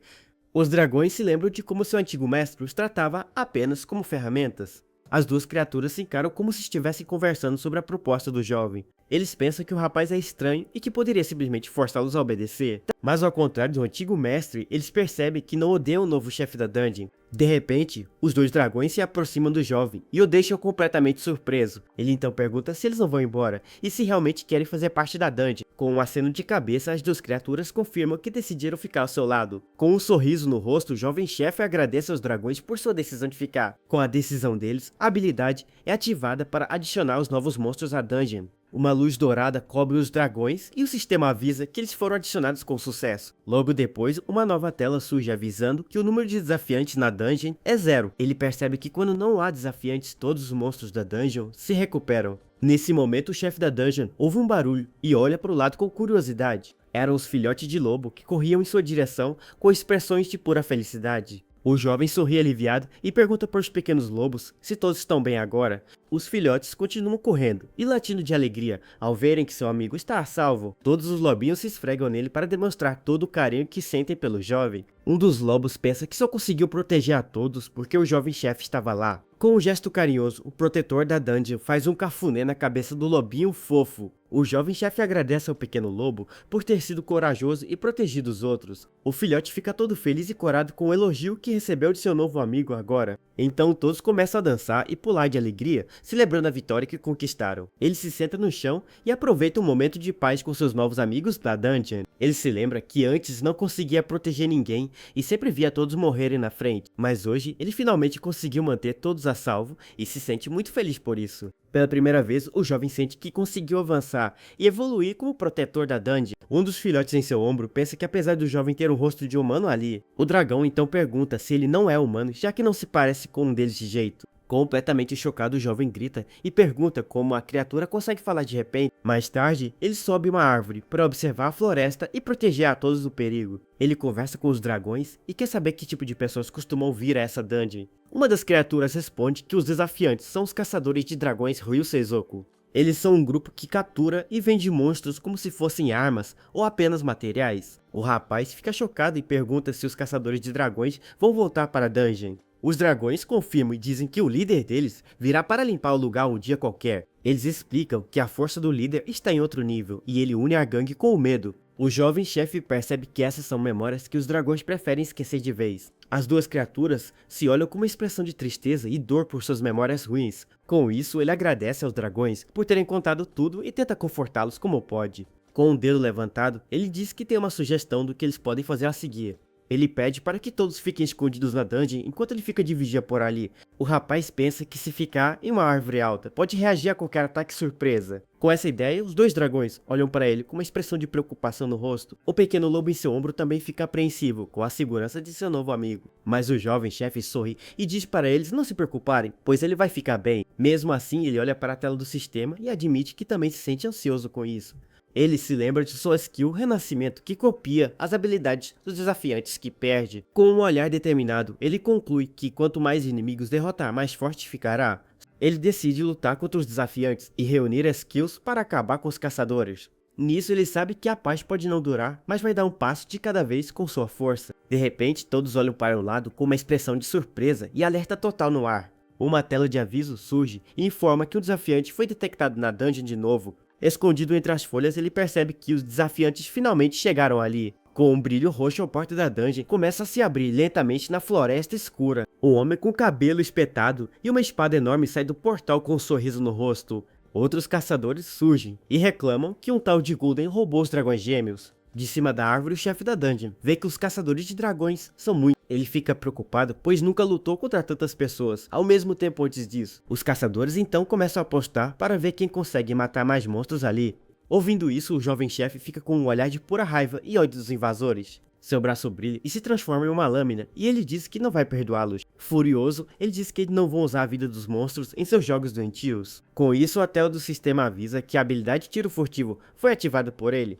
S1: Os dragões se lembram de como seu antigo mestre os tratava apenas como ferramentas. As duas criaturas se encaram como se estivessem conversando sobre a proposta do jovem. Eles pensam que o rapaz é estranho e que poderia simplesmente forçá-los a obedecer. Mas ao contrário do antigo mestre, eles percebem que não odeiam o novo chefe da dungeon. De repente, os dois dragões se aproximam do jovem e o deixam completamente surpreso. Ele então pergunta se eles não vão embora e se realmente querem fazer parte da dungeon. Com um aceno de cabeça, as duas criaturas confirmam que decidiram ficar ao seu lado. Com um sorriso no rosto, o jovem chefe agradece aos dragões por sua decisão de ficar. Com a decisão deles, a habilidade é ativada para adicionar os novos monstros à dungeon. Uma luz dourada cobre os dragões e o sistema avisa que eles foram adicionados com sucesso. Logo depois, uma nova tela surge avisando que o número de desafiantes na dungeon é 0. Ele percebe que quando não há desafiantes, todos os monstros da dungeon se recuperam. Nesse momento, o chefe da dungeon ouve um barulho e olha para o lado com curiosidade. Eram os filhotes de lobo que corriam em sua direção com expressões de pura felicidade. O jovem sorri aliviado e pergunta para os pequenos lobos se todos estão bem agora. Os filhotes continuam correndo e latindo de alegria ao verem que seu amigo está a salvo. Todos os lobinhos se esfregam nele para demonstrar todo o carinho que sentem pelo jovem. Um dos lobos pensa que só conseguiu proteger a todos porque o jovem chefe estava lá. Com um gesto carinhoso, o protetor da dungeon faz um cafuné na cabeça do lobinho fofo. O jovem chefe agradece ao pequeno lobo por ter sido corajoso e protegido os outros. O filhote fica todo feliz e corado com o elogio que recebeu de seu novo amigo agora. Então todos começam a dançar e pular de alegria, celebrando a vitória que conquistaram. Ele se senta no chão e aproveita um momento de paz com seus novos amigos da dungeon. Ele se lembra que antes não conseguia proteger ninguém e sempre via todos morrerem na frente, mas hoje ele finalmente conseguiu manter todos a salvo e se sente muito feliz por isso. Pela primeira vez, o jovem sente que conseguiu avançar e evoluir como protetor da dungeon. Um dos filhotes em seu ombro pensa que apesar do jovem ter um rosto de humano ali, o dragão então pergunta se ele não é humano, já que não se parece com um deles de jeito. Completamente chocado, o jovem grita e pergunta como a criatura consegue falar de repente. Mais tarde, ele sobe uma árvore para observar a floresta e proteger a todos do perigo. Ele conversa com os dragões e quer saber que tipo de pessoas costumam vir a essa dungeon. Uma das criaturas responde que os desafiantes são os caçadores de dragões Ryu Seizoku. Eles são um grupo que captura e vende monstros como se fossem armas ou apenas materiais. O rapaz fica chocado e pergunta se os caçadores de dragões vão voltar para a dungeon. Os dragões confirmam e dizem que o líder deles virá para limpar o lugar um dia qualquer. Eles explicam que a força do líder está em outro nível e ele une a gangue com o medo. O jovem chefe percebe que essas são memórias que os dragões preferem esquecer de vez. As duas criaturas se olham com uma expressão de tristeza e dor por suas memórias ruins. Com isso, ele agradece aos dragões por terem contado tudo e tenta confortá-los como pode. Com o dedo levantado, ele diz que tem uma sugestão do que eles podem fazer a seguir. Ele pede para que todos fiquem escondidos na dungeon enquanto ele fica de vigia por ali. O rapaz pensa que se ficar em uma árvore alta, pode reagir a qualquer ataque surpresa. Com essa ideia, os dois dragões olham para ele com uma expressão de preocupação no rosto. O pequeno lobo em seu ombro também fica apreensivo com a segurança de seu novo amigo. Mas o jovem chefe sorri e diz para eles não se preocuparem, pois ele vai ficar bem. Mesmo assim, ele olha para a tela do sistema e admite que também se sente ansioso com isso. Ele se lembra de sua skill Renascimento, que copia as habilidades dos desafiantes que perde. Com um olhar determinado, ele conclui que quanto mais inimigos derrotar, mais forte ficará. Ele decide lutar contra os desafiantes e reunir as skills para acabar com os caçadores. Nisso ele sabe que a paz pode não durar, mas vai dar um passo de cada vez com sua força. De repente, todos olham para o lado com uma expressão de surpresa e alerta total no ar. Uma tela de aviso surge e informa que um desafiante foi detectado na dungeon de novo. Escondido entre as folhas, ele percebe que os desafiantes finalmente chegaram ali. Com um brilho roxo, a porta da dungeon começa a se abrir lentamente na floresta escura. Um homem com cabelo espetado e uma espada enorme sai do portal com um sorriso no rosto. Outros caçadores surgem e reclamam que um tal de Gul'dan roubou os dragões gêmeos. De cima da árvore, o chefe da dungeon vê que os caçadores de dragões são muitos. Ele fica preocupado, pois nunca lutou contra tantas pessoas ao mesmo tempo antes disso. Os caçadores então começam a apostar para ver quem consegue matar mais monstros ali. Ouvindo isso, o jovem chefe fica com um olhar de pura raiva e ódio dos invasores. Seu braço brilha e se transforma em uma lâmina, e ele diz que não vai perdoá-los. Furioso, ele diz que não vão usar a vida dos monstros em seus jogos doentios. Com isso, a tela do sistema avisa que a habilidade Tiro Furtivo foi ativada por ele.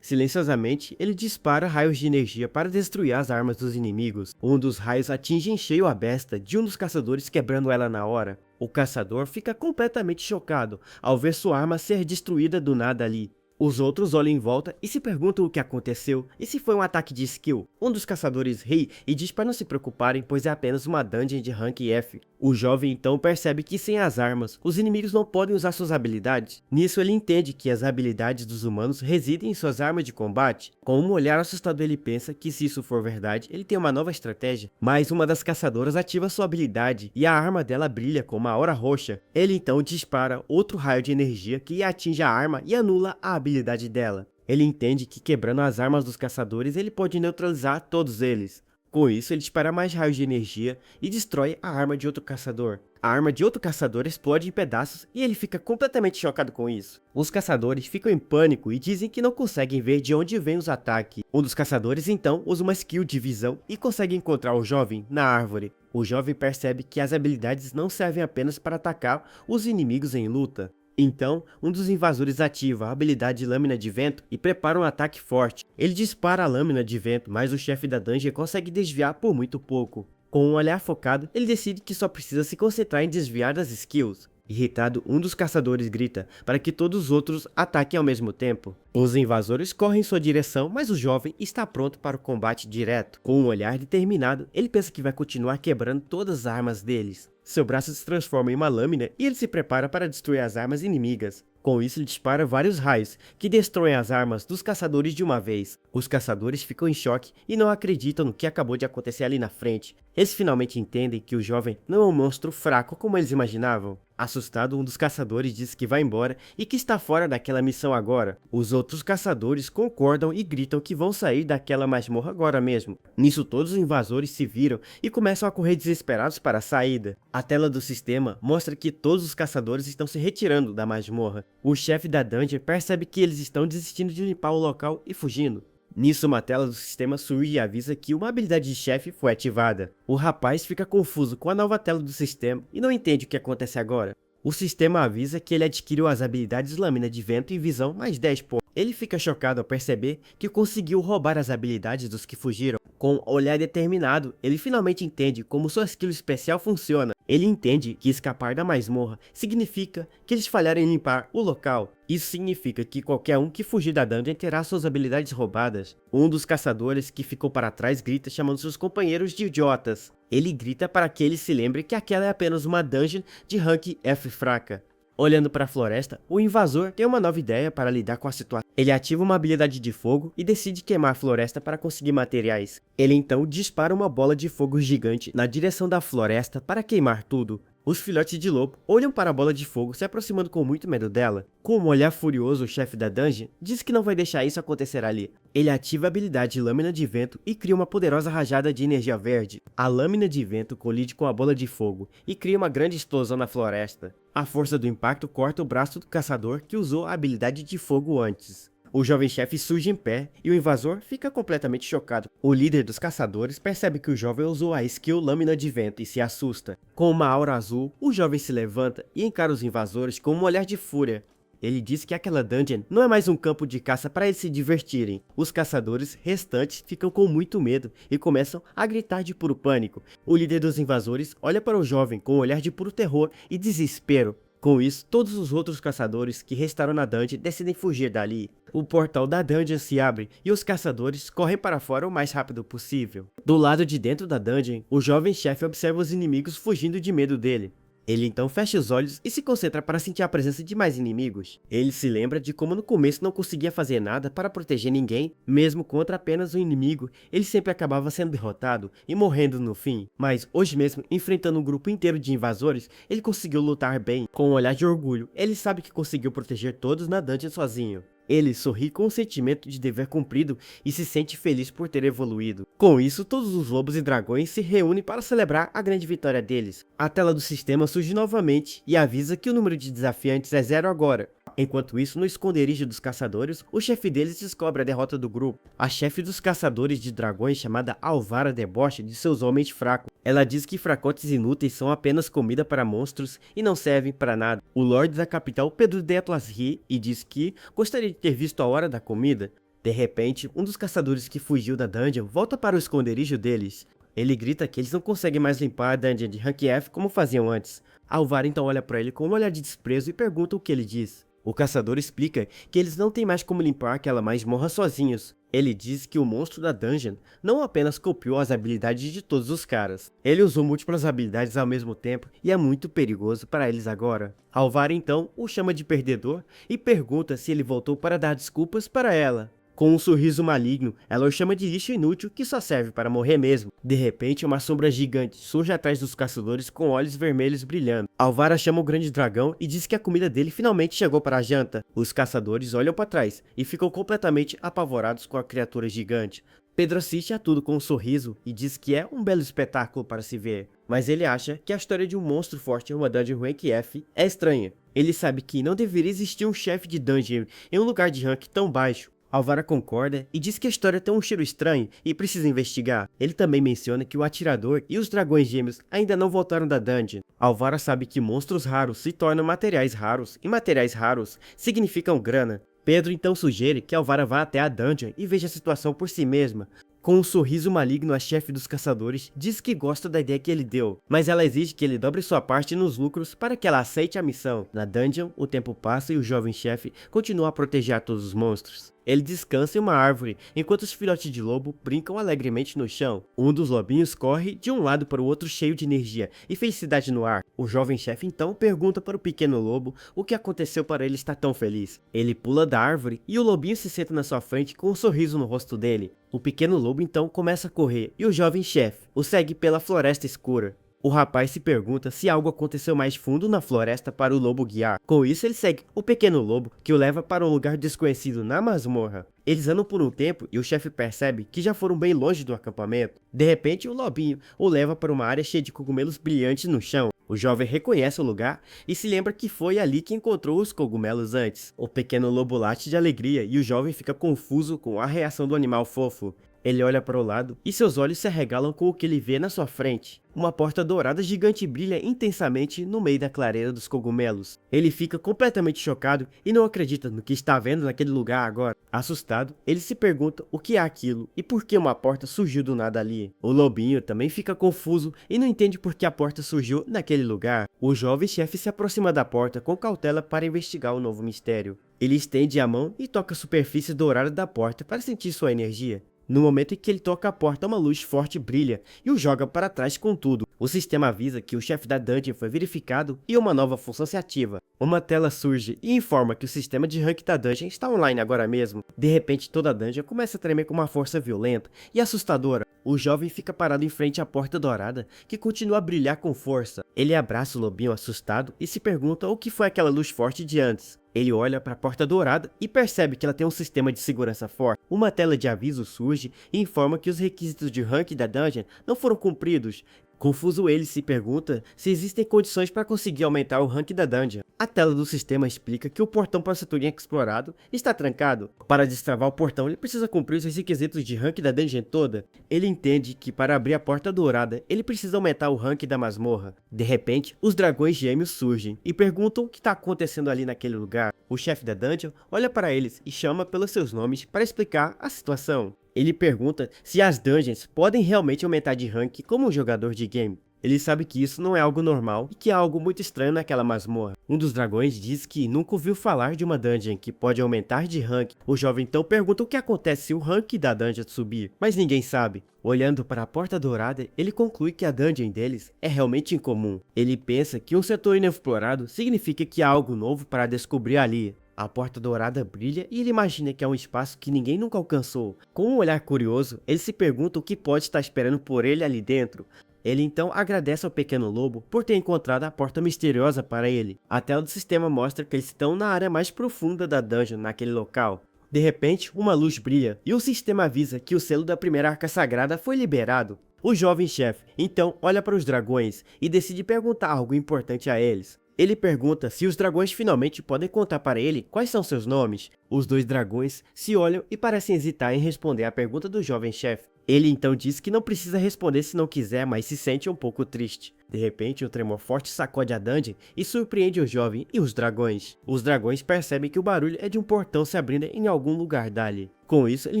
S1: Silenciosamente, ele dispara raios de energia para destruir as armas dos inimigos. Um dos raios atinge em cheio a besta de um dos caçadores, quebrando ela na hora. O caçador fica completamente chocado ao ver sua arma ser destruída do nada ali. Os outros olham em volta e se perguntam o que aconteceu e se foi um ataque de skill. Um dos caçadores ri e diz para não se preocuparem, pois é apenas uma dungeon de rank F. O jovem então percebe que sem as armas, os inimigos não podem usar suas habilidades. Nisso ele entende que as habilidades dos humanos residem em suas armas de combate. Com um olhar assustado ele pensa que se isso for verdade, ele tem uma nova estratégia. Mas uma das caçadoras ativa sua habilidade e a arma dela brilha com uma aura roxa. Ele então dispara outro raio de energia que atinge a arma e anula a habilidade dela. Ele entende que quebrando as armas dos caçadores ele pode neutralizar todos eles. Com isso, ele dispara mais raios de energia e destrói a arma de outro caçador. A arma de outro caçador explode em pedaços e ele fica completamente chocado com isso. Os caçadores ficam em pânico e dizem que não conseguem ver de onde vêm os ataques. Um dos caçadores então usa uma skill de visão e consegue encontrar o jovem na árvore. O jovem percebe que as habilidades não servem apenas para atacar os inimigos em luta. Então, um dos invasores ativa a habilidade Lâmina de Vento e prepara um ataque forte. Ele dispara a Lâmina de Vento, mas o chefe da dungeon consegue desviar por muito pouco. Com um olhar focado, ele decide que só precisa se concentrar em desviar das skills. Irritado, um dos caçadores grita para que todos os outros ataquem ao mesmo tempo. Os invasores correm em sua direção, mas o jovem está pronto para o combate direto. Com um olhar determinado, ele pensa que vai continuar quebrando todas as armas deles. Seu braço se transforma em uma lâmina e ele se prepara para destruir as armas inimigas. Com isso, ele dispara vários raios, que destroem as armas dos caçadores de uma vez. Os caçadores ficam em choque e não acreditam no que acabou de acontecer ali na frente. Eles finalmente entendem que o jovem não é um monstro fraco como eles imaginavam. Assustado, um dos caçadores diz que vai embora e que está fora daquela missão agora. Os outros caçadores concordam e gritam que vão sair daquela masmorra agora mesmo. Nisso, todos os invasores se viram e começam a correr desesperados para a saída. A tela do sistema mostra que todos os caçadores estão se retirando da masmorra. O chefe da dungeon percebe que eles estão desistindo de limpar o local e fugindo. Nisso, uma tela do sistema surge e avisa que uma habilidade de chefe foi ativada. O rapaz fica confuso com a nova tela do sistema e não entende o que acontece agora. O sistema avisa que ele adquiriu as habilidades Lâmina de Vento e Visão mais 10 pontos. Ele fica chocado ao perceber que conseguiu roubar as habilidades dos que fugiram. Com um olhar determinado, ele finalmente entende como sua skill especial funciona. Ele entende que escapar da masmorra significa que eles falharam em limpar o local. Isso significa que qualquer um que fugir da dungeon terá suas habilidades roubadas. Um dos caçadores que ficou para trás grita chamando seus companheiros de idiotas. Ele grita para que eles se lembrem que aquela é apenas uma dungeon de rank F fraca. Olhando para a floresta, o invasor tem uma nova ideia para lidar com a situação. Ele ativa uma habilidade de fogo e decide queimar a floresta para conseguir materiais. Ele então dispara uma bola de fogo gigante na direção da floresta para queimar tudo. Os filhotes de lobo olham para a bola de fogo, se aproximando com muito medo dela. Com um olhar furioso, o chefe da dungeon diz que não vai deixar isso acontecer ali. Ele ativa a habilidade Lâmina de Vento e cria uma poderosa rajada de energia verde. A lâmina de vento colide com a bola de fogo e cria uma grande explosão na floresta. A força do impacto corta o braço do caçador que usou a habilidade de fogo antes. O jovem chefe surge em pé e o invasor fica completamente chocado. O líder dos caçadores percebe que o jovem usou a skill Lâmina de Vento e se assusta. Com uma aura azul, o jovem se levanta e encara os invasores com um olhar de fúria. Ele diz que aquela dungeon não é mais um campo de caça para eles se divertirem. Os caçadores restantes ficam com muito medo e começam a gritar de puro pânico. O líder dos invasores olha para o jovem com um olhar de puro terror e desespero. Com isso, todos os outros caçadores que restaram na dungeon decidem fugir dali. O portal da dungeon se abre e os caçadores correm para fora o mais rápido possível. Do lado de dentro da dungeon, o jovem chefe observa os inimigos fugindo de medo dele. Ele então fecha os olhos e se concentra para sentir a presença de mais inimigos. Ele se lembra de como no começo não conseguia fazer nada para proteger ninguém, mesmo contra apenas um inimigo, ele sempre acabava sendo derrotado e morrendo no fim. Mas hoje mesmo, enfrentando um grupo inteiro de invasores, ele conseguiu lutar bem. Com um olhar de orgulho, ele sabe que conseguiu proteger todos na dungeon sozinho. Ele sorri com um sentimento de dever cumprido e se sente feliz por ter evoluído. Com isso, todos os lobos e dragões se reúnem para celebrar a grande vitória deles. A tela do sistema surge novamente e avisa que o número de desafiantes é 0 agora. Enquanto isso, no esconderijo dos caçadores, o chefe deles descobre a derrota do grupo. A chefe dos caçadores de dragões, chamada Alvara, debocha de seus homens fracos. Ela diz que fracotes inúteis são apenas comida para monstros e não servem para nada. O Lorde da capital, Pedro de Atlas, ri e diz que gostaria de ter visto a hora da comida. De repente, um dos caçadores que fugiu da dungeon volta para o esconderijo deles. Ele grita que eles não conseguem mais limpar a dungeon de Rank F como faziam antes. Alvaro então olha para ele com um olhar de desprezo e pergunta o que ele diz. O caçador explica que eles não têm mais como limpar aquela masmorra sozinhos. Ele diz que o monstro da dungeon não apenas copiou as habilidades de todos os caras. Ele usou múltiplas habilidades ao mesmo tempo e é muito perigoso para eles agora. Alvaro então o chama de perdedor e pergunta se ele voltou para dar desculpas para ela. Com um sorriso maligno, ela o chama de lixo inútil que só serve para morrer mesmo. De repente, uma sombra gigante surge atrás dos caçadores com olhos vermelhos brilhando. Alvara chama o grande dragão e diz que a comida dele finalmente chegou para a janta. Os caçadores olham para trás e ficam completamente apavorados com a criatura gigante. Pedro assiste a tudo com um sorriso e diz que é um belo espetáculo para se ver. Mas ele acha que a história de um monstro forte em uma dungeon rank F é estranha. Ele sabe que não deveria existir um chefe de dungeon em um lugar de rank tão baixo. Alvara concorda e diz que a história tem um cheiro estranho e precisa investigar. Ele também menciona que o atirador e os dragões gêmeos ainda não voltaram da dungeon. Alvara sabe que monstros raros se tornam materiais raros e materiais raros significam grana. Pedro então sugere que Alvara vá até a dungeon e veja a situação por si mesma. Com um sorriso maligno, a chefe dos caçadores diz que gosta da ideia que ele deu, mas ela exige que ele dobre sua parte nos lucros para que ela aceite a missão. Na dungeon, o tempo passa e o jovem chefe continua a proteger a todos os monstros. Ele descansa em uma árvore, enquanto os filhotes de lobo brincam alegremente no chão. Um dos lobinhos corre de um lado para o outro cheio de energia e felicidade no ar. O jovem chefe então pergunta para o pequeno lobo o que aconteceu para ele estar tão feliz. Ele pula da árvore e o lobinho se senta na sua frente com um sorriso no rosto dele. O pequeno lobo então começa a correr e o jovem chefe o segue pela floresta escura. O rapaz se pergunta se algo aconteceu mais fundo na floresta para o lobo guiar. Com isso, ele segue o pequeno lobo, que o leva para um lugar desconhecido na masmorra. Eles andam por um tempo e o chefe percebe que já foram bem longe do acampamento. De repente, o lobinho o leva para uma área cheia de cogumelos brilhantes no chão. O jovem reconhece o lugar e se lembra que foi ali que encontrou os cogumelos antes. O pequeno lobo late de alegria e o jovem fica confuso com a reação do animal fofo. Ele olha para o lado e seus olhos se arregalam com o que ele vê na sua frente. Uma porta dourada gigante brilha intensamente no meio da clareira dos cogumelos. Ele fica completamente chocado e não acredita no que está vendo naquele lugar agora. Assustado, ele se pergunta o que é aquilo e por que uma porta surgiu do nada ali. O lobinho também fica confuso e não entende por que a porta surgiu naquele lugar. O jovem chefe se aproxima da porta com cautela para investigar o novo mistério. Ele estende a mão e toca a superfície dourada da porta para sentir sua energia. No momento em que ele toca a porta, uma luz forte brilha e o joga para trás com tudo. O sistema avisa que o chefe da dungeon foi verificado e uma nova função se ativa. Uma tela surge e informa que o sistema de rank da dungeon está online agora mesmo. De repente, toda a dungeon começa a tremer com uma força violenta e assustadora. O jovem fica parado em frente à porta dourada, que continua a brilhar com força. Ele abraça o lobinho assustado e se pergunta o que foi aquela luz forte de antes. Ele olha para a porta dourada e percebe que ela tem um sistema de segurança forte. Uma tela de aviso surge e informa que os requisitos de rank da dungeon não foram cumpridos. Confuso, ele se pergunta se existem condições para conseguir aumentar o rank da dungeon. A tela do sistema explica que o portão para o setor explorado está trancado. Para destravar o portão, ele precisa cumprir os requisitos de rank da dungeon toda. Ele entende que para abrir a porta dourada, ele precisa aumentar o rank da masmorra. De repente, os dragões gêmeos surgem e perguntam o que está acontecendo ali naquele lugar. O chefe da dungeon olha para eles e chama pelos seus nomes para explicar a situação. Ele pergunta se as dungeons podem realmente aumentar de rank como um jogador de game. Ele sabe que isso não é algo normal e que há algo muito estranho naquela masmorra. Um dos dragões diz que nunca ouviu falar de uma dungeon que pode aumentar de rank. O jovem então pergunta o que acontece se o rank da dungeon subir, mas ninguém sabe. Olhando para a porta dourada, ele conclui que a dungeon deles é realmente incomum. Ele pensa que um setor inexplorado significa que há algo novo para descobrir ali. A porta dourada brilha e ele imagina que é um espaço que ninguém nunca alcançou. Com um olhar curioso, ele se pergunta o que pode estar esperando por ele ali dentro. Ele então agradece ao pequeno lobo por ter encontrado a porta misteriosa para ele. A tela do sistema mostra que eles estão na área mais profunda da dungeon naquele local. De repente, uma luz brilha e o sistema avisa que o selo da primeira arca sagrada foi liberado. O jovem chefe então olha para os dragões e decide perguntar algo importante a eles. Ele pergunta se os dragões finalmente podem contar para ele quais são seus nomes. Os dois dragões se olham e parecem hesitar em responder à pergunta do jovem chefe. Ele então diz que não precisa responder se não quiser, mas se sente um pouco triste. De repente, um tremor forte sacode a dungeon e surpreende o jovem e os dragões. Os dragões percebem que o barulho é de um portão se abrindo em algum lugar dali. Com isso, ele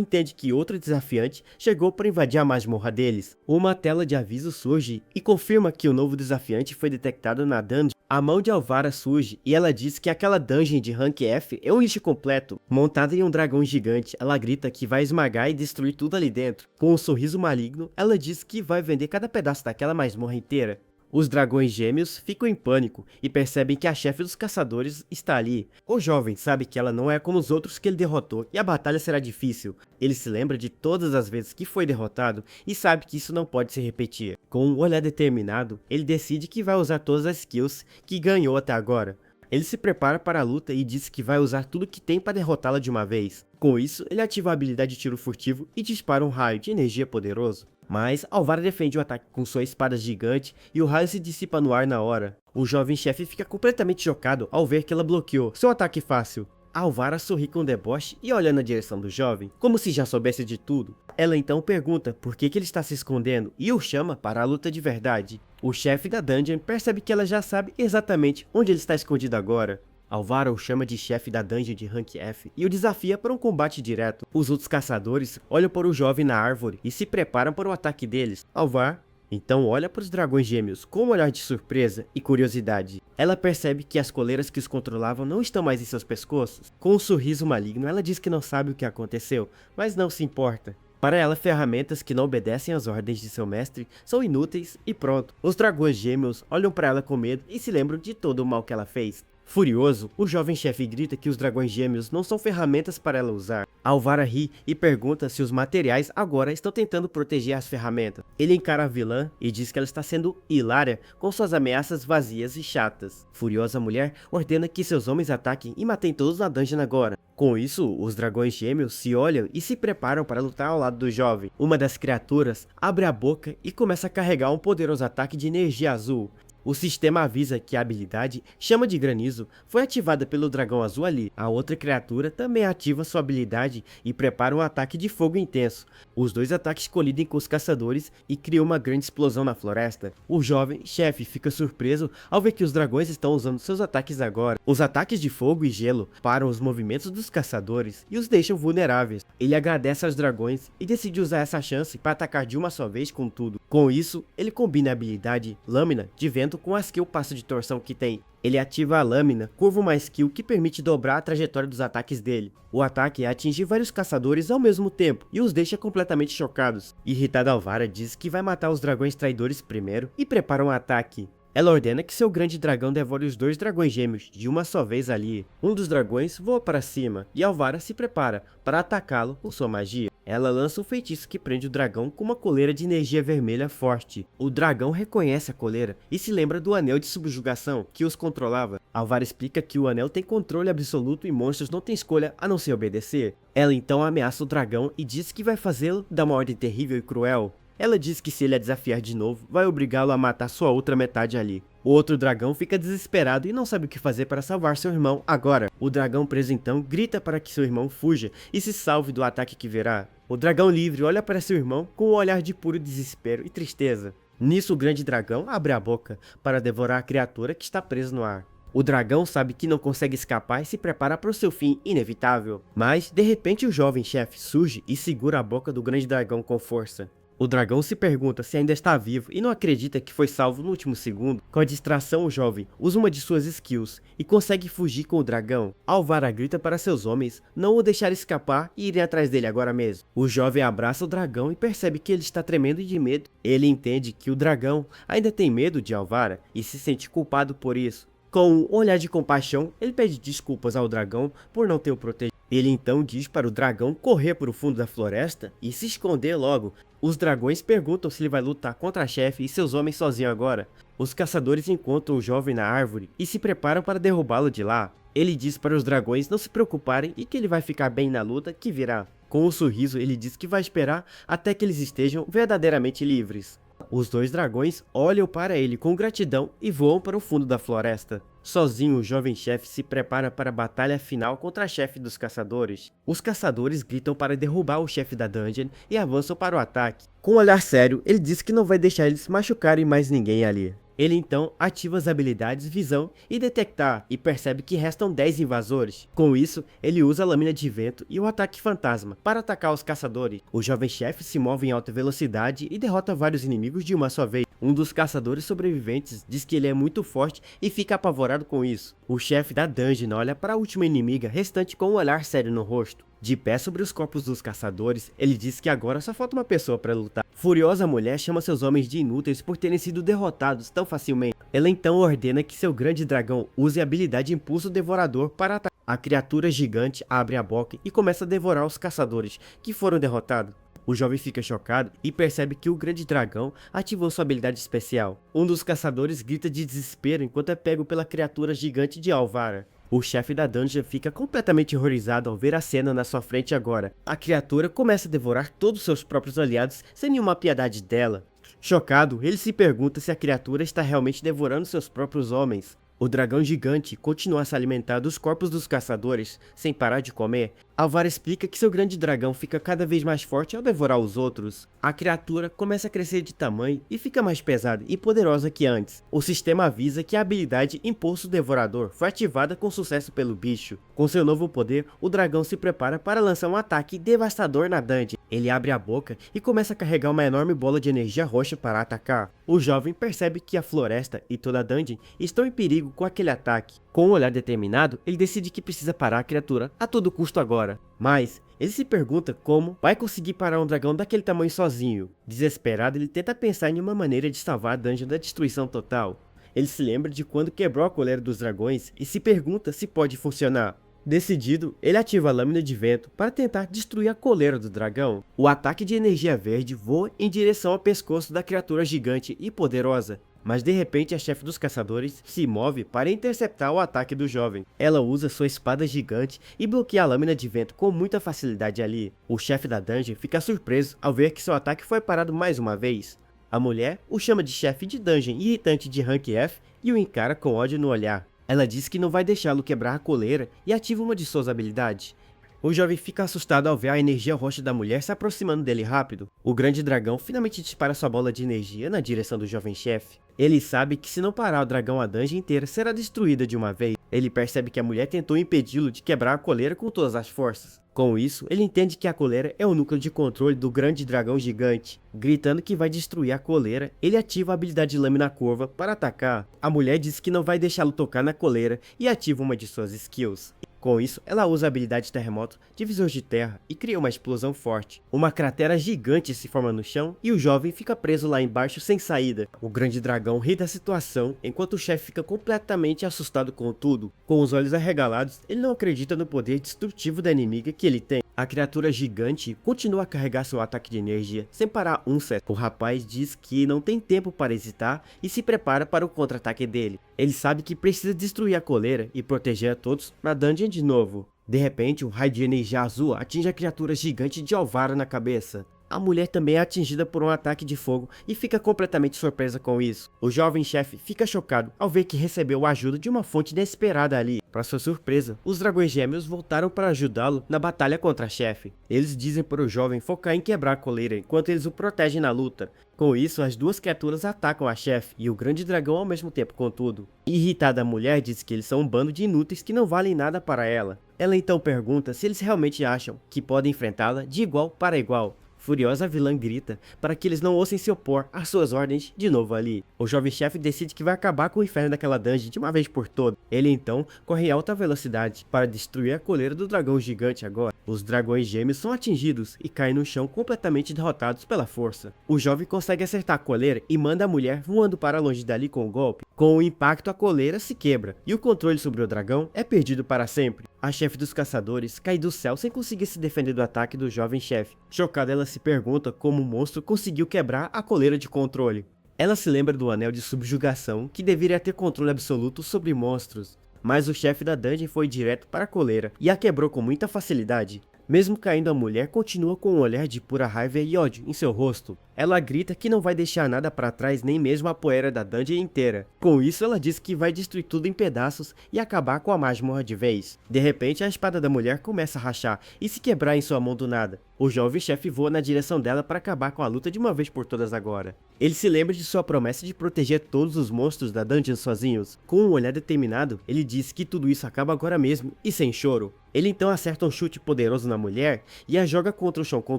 S1: entende que outro desafiante chegou para invadir a masmorra deles. Uma tela de aviso surge e confirma que o novo desafiante foi detectado na dungeon. A mão de Alvara surge e ela diz que aquela dungeon de rank F é um lixo completo. Montada em um dragão gigante, ela grita que vai esmagar e destruir tudo ali dentro. Com um sorriso maligno, ela diz que vai vender cada pedaço daquela masmorra inteira. Os dragões gêmeos ficam em pânico e percebem que a chefe dos caçadores está ali. O jovem sabe que ela não é como os outros que ele derrotou e a batalha será difícil. Ele se lembra de todas as vezes que foi derrotado e sabe que isso não pode se repetir. Com um olhar determinado, ele decide que vai usar todas as skills que ganhou até agora. Ele se prepara para a luta e diz que vai usar tudo que tem para derrotá-la de uma vez. Com isso, ele ativa a habilidade de tiro furtivo e dispara um raio de energia poderoso. Mas Alvara defende o ataque com sua espada gigante e o raio se dissipa no ar na hora. O jovem chefe fica completamente chocado ao ver que ela bloqueou seu ataque fácil. Alvara sorri com deboche e olha na direção do jovem, como se já soubesse de tudo. Ela então pergunta por que ele está se escondendo e o chama para a luta de verdade. O chefe da dungeon percebe que ela já sabe exatamente onde ele está escondido agora. Alvara o chama de chefe da dungeon de rank F e o desafia para um combate direto. Os outros caçadores olham para o jovem na árvore e se preparam para o ataque deles. Alvar então olha para os dragões gêmeos com um olhar de surpresa e curiosidade. Ela percebe que as coleiras que os controlavam não estão mais em seus pescoços. Com um sorriso maligno, ela diz que não sabe o que aconteceu, mas não se importa. Para ela, ferramentas que não obedecem às ordens de seu mestre são inúteis e pronto. Os dragões gêmeos olham para ela com medo e se lembram de todo o mal que ela fez. Furioso, o jovem chefe grita que os dragões gêmeos não são ferramentas para ela usar. Alvara ri e pergunta se os materiais agora estão tentando proteger as ferramentas. Ele encara a vilã e diz que ela está sendo hilária com suas ameaças vazias e chatas. Furiosa, a mulher ordena que seus homens ataquem e matem todos na dungeon agora. Com isso, os dragões gêmeos se olham e se preparam para lutar ao lado do jovem. Uma das criaturas abre a boca e começa a carregar um poderoso ataque de energia azul. O sistema avisa que a habilidade Chama de Granizo foi ativada pelo dragão azul ali. A outra criatura também ativa sua habilidade e prepara um ataque de fogo intenso. Os dois ataques colidem com os caçadores e criam uma grande explosão na floresta. O jovem chefe fica surpreso ao ver que os dragões estão usando seus ataques agora. Os ataques de fogo e gelo param os movimentos dos caçadores e os deixam vulneráveis. Ele agradece aos dragões e decide usar essa chance para atacar de uma só vez com tudo. Com isso, ele combina a habilidade Lâmina de Vento com a skill Passo de Torção que tem. Ele ativa a lâmina, curva uma skill que permite dobrar a trajetória dos ataques dele. O ataque atinge vários caçadores ao mesmo tempo e os deixa completamente chocados. Irritada, Alvara diz que vai matar os dragões traidores primeiro e prepara um ataque. Ela ordena que seu grande dragão devore os dois dragões gêmeos de uma só vez ali. Um dos dragões voa para cima e Alvara se prepara para atacá-lo com sua magia. Ela lança um feitiço que prende o dragão com uma coleira de energia vermelha forte. O dragão reconhece a coleira e se lembra do anel de subjugação que os controlava. Alvara explica que o anel tem controle absoluto e monstros não têm escolha a não ser obedecer. Ela então ameaça o dragão e diz que vai fazê-lo dar uma ordem terrível e cruel. Ela diz que se ele a desafiar de novo, vai obrigá-lo a matar sua outra metade ali. O outro dragão fica desesperado e não sabe o que fazer para salvar seu irmão agora. O dragão preso então grita para que seu irmão fuja e se salve do ataque que virá. O dragão livre olha para seu irmão com um olhar de puro desespero e tristeza. Nisso o grande dragão abre a boca para devorar a criatura que está presa no ar. O dragão sabe que não consegue escapar e se prepara para o seu fim inevitável. Mas, de repente, o jovem chefe surge e segura a boca do grande dragão com força. O dragão se pergunta se ainda está vivo e não acredita que foi salvo no último segundo. Com a distração, o jovem usa uma de suas skills e consegue fugir com o dragão. Alvara grita para seus homens não o deixar escapar e irem atrás dele agora mesmo. O jovem abraça o dragão e percebe que ele está tremendo de medo. Ele entende que o dragão ainda tem medo de Alvara e se sente culpado por isso. Com um olhar de compaixão, ele pede desculpas ao dragão por não ter o protegido. Ele então diz para o dragão correr para o fundo da floresta e se esconder logo. Os dragões perguntam se ele vai lutar contra a chefe e seus homens sozinho agora. Os caçadores encontram o jovem na árvore e se preparam para derrubá-lo de lá. Ele diz para os dragões não se preocuparem e que ele vai ficar bem na luta que virá. Com um sorriso, ele diz que vai esperar até que eles estejam verdadeiramente livres. Os dois dragões olham para ele com gratidão e voam para o fundo da floresta. Sozinho, o jovem chefe se prepara para a batalha final contra a chefe dos caçadores. Os caçadores gritam para derrubar o chefe da dungeon e avançam para o ataque. Com um olhar sério, ele diz que não vai deixar eles machucarem mais ninguém ali. Ele então ativa as habilidades Visão e Detectar e percebe que restam 10 invasores. Com isso, ele usa a Lâmina de Vento e o Ataque Fantasma para atacar os caçadores. O jovem chefe se move em alta velocidade e derrota vários inimigos de uma só vez. Um dos caçadores sobreviventes diz que ele é muito forte e fica apavorado com isso. O chefe da dungeon olha para a última inimiga restante com um olhar sério no rosto. De pé sobre os corpos dos caçadores, ele diz que agora só falta uma pessoa para lutar. Furiosa, a mulher chama seus homens de inúteis por terem sido derrotados tão facilmente. Ela então ordena que seu grande dragão use a habilidade Impulso Devorador para atacar. A criatura gigante abre a boca e começa a devorar os caçadores, que foram derrotados. O jovem fica chocado e percebe que o grande dragão ativou sua habilidade especial. Um dos caçadores grita de desespero enquanto é pego pela criatura gigante de Alvara. O chefe da dungeon fica completamente horrorizado ao ver a cena na sua frente agora. A criatura começa a devorar todos seus próprios aliados sem nenhuma piedade dela. Chocado, ele se pergunta se a criatura está realmente devorando seus próprios homens. O dragão gigante continua a se alimentar dos corpos dos caçadores, sem parar de comer. Alvara explica que seu grande dragão fica cada vez mais forte ao devorar os outros. A criatura começa a crescer de tamanho e fica mais pesada e poderosa que antes. O sistema avisa que a habilidade Impulso Devorador foi ativada com sucesso pelo bicho. Com seu novo poder, o dragão se prepara para lançar um ataque devastador na dungeon. Ele abre a boca e começa a carregar uma enorme bola de energia roxa para atacar. O jovem percebe que a floresta e toda a dungeon estão em perigo com aquele ataque. Com um olhar determinado, ele decide que precisa parar a criatura a todo custo agora. Mas ele se pergunta como vai conseguir parar um dragão daquele tamanho sozinho. Desesperado, ele tenta pensar em uma maneira de salvar a dungeon da destruição total. Ele se lembra de quando quebrou a coleira dos dragões e se pergunta se pode funcionar. Decidido, ele ativa a Lâmina de Vento para tentar destruir a coleira do dragão. O ataque de energia verde voa em direção ao pescoço da criatura gigante e poderosa. Mas de repente a chefe dos caçadores se move para interceptar o ataque do jovem. Ela usa sua espada gigante e bloqueia a Lâmina de Vento com muita facilidade ali. O chefe da dungeon fica surpreso ao ver que seu ataque foi parado mais uma vez. A mulher o chama de chefe de dungeon irritante de rank F e o encara com ódio no olhar. Ela diz que não vai deixá-lo quebrar a coleira e ativa uma de suas habilidades. O jovem fica assustado ao ver a energia roxa da mulher se aproximando dele rápido. O grande dragão finalmente dispara sua bola de energia na direção do jovem chefe. Ele sabe que se não parar o dragão, a dungeon inteira será destruída de uma vez. Ele percebe que a mulher tentou impedi-lo de quebrar a coleira com todas as forças. Com isso, ele entende que a coleira é o núcleo de controle do grande dragão gigante. Gritando que vai destruir a coleira, ele ativa a habilidade Lâmina Curva para atacar. A mulher diz que não vai deixá-lo tocar na coleira e ativa uma de suas skills. Com isso, ela usa a habilidade Terremoto, Divisor de Terra e cria uma explosão forte. Uma cratera gigante se forma no chão e o jovem fica preso lá embaixo sem saída. O grande dragão ri da situação, enquanto o chefe fica completamente assustado com tudo. Com os olhos arregalados, ele não acredita no poder destrutivo da inimiga que ele tem. A criatura gigante continua a carregar seu ataque de energia sem parar um set. O rapaz diz que não tem tempo para hesitar e se prepara para o contra-ataque dele. Ele sabe que precisa destruir a coleira e proteger a todos na dungeon de novo. De repente, um raio de energia azul atinge a criatura gigante de Alvara na cabeça. A mulher também é atingida por um ataque de fogo e fica completamente surpresa com isso. O jovem chefe fica chocado ao ver que recebeu a ajuda de uma fonte inesperada ali. Para sua surpresa, os dragões gêmeos voltaram para ajudá-lo na batalha contra a chefe. Eles dizem para o jovem focar em quebrar a coleira enquanto eles o protegem na luta. Com isso, as duas criaturas atacam a chefe e o grande dragão ao mesmo tempo, contudo. Irritada, a mulher diz que eles são um bando de inúteis que não valem nada para ela. Ela então pergunta se eles realmente acham que podem enfrentá-la de igual para igual. Furiosa, a vilã grita para que eles não ousem se opor às suas ordens de novo ali. O jovem chefe decide que vai acabar com o inferno daquela dungeon de uma vez por todas. Ele então corre em alta velocidade para destruir a coleira do dragão gigante agora. Os dragões gêmeos são atingidos e caem no chão completamente derrotados pela força. O jovem consegue acertar a coleira e manda a mulher voando para longe dali com o golpe. Com o impacto, a coleira se quebra e o controle sobre o dragão é perdido para sempre. A chefe dos caçadores cai do céu sem conseguir se defender do ataque do jovem chefe. Chocada, ela se pergunta como o monstro conseguiu quebrar a coleira de controle. Ela se lembra do anel de subjugação que deveria ter controle absoluto sobre monstros. Mas o chefe da dungeon foi direto para a coleira e a quebrou com muita facilidade. Mesmo caindo, a mulher continua com um olhar de pura raiva e ódio em seu rosto. Ela grita que não vai deixar nada para trás, nem mesmo a poeira da dungeon inteira. Com isso, ela diz que vai destruir tudo em pedaços e acabar com a masmorra de vez. De repente, a espada da mulher começa a rachar e se quebrar em sua mão do nada. O jovem chefe voa na direção dela para acabar com a luta de uma vez por todas agora. Ele se lembra de sua promessa de proteger todos os monstros da dungeon sozinhos. Com um olhar determinado, ele diz que tudo isso acaba agora mesmo e sem choro. Ele então acerta um chute poderoso na mulher e a joga contra o chão com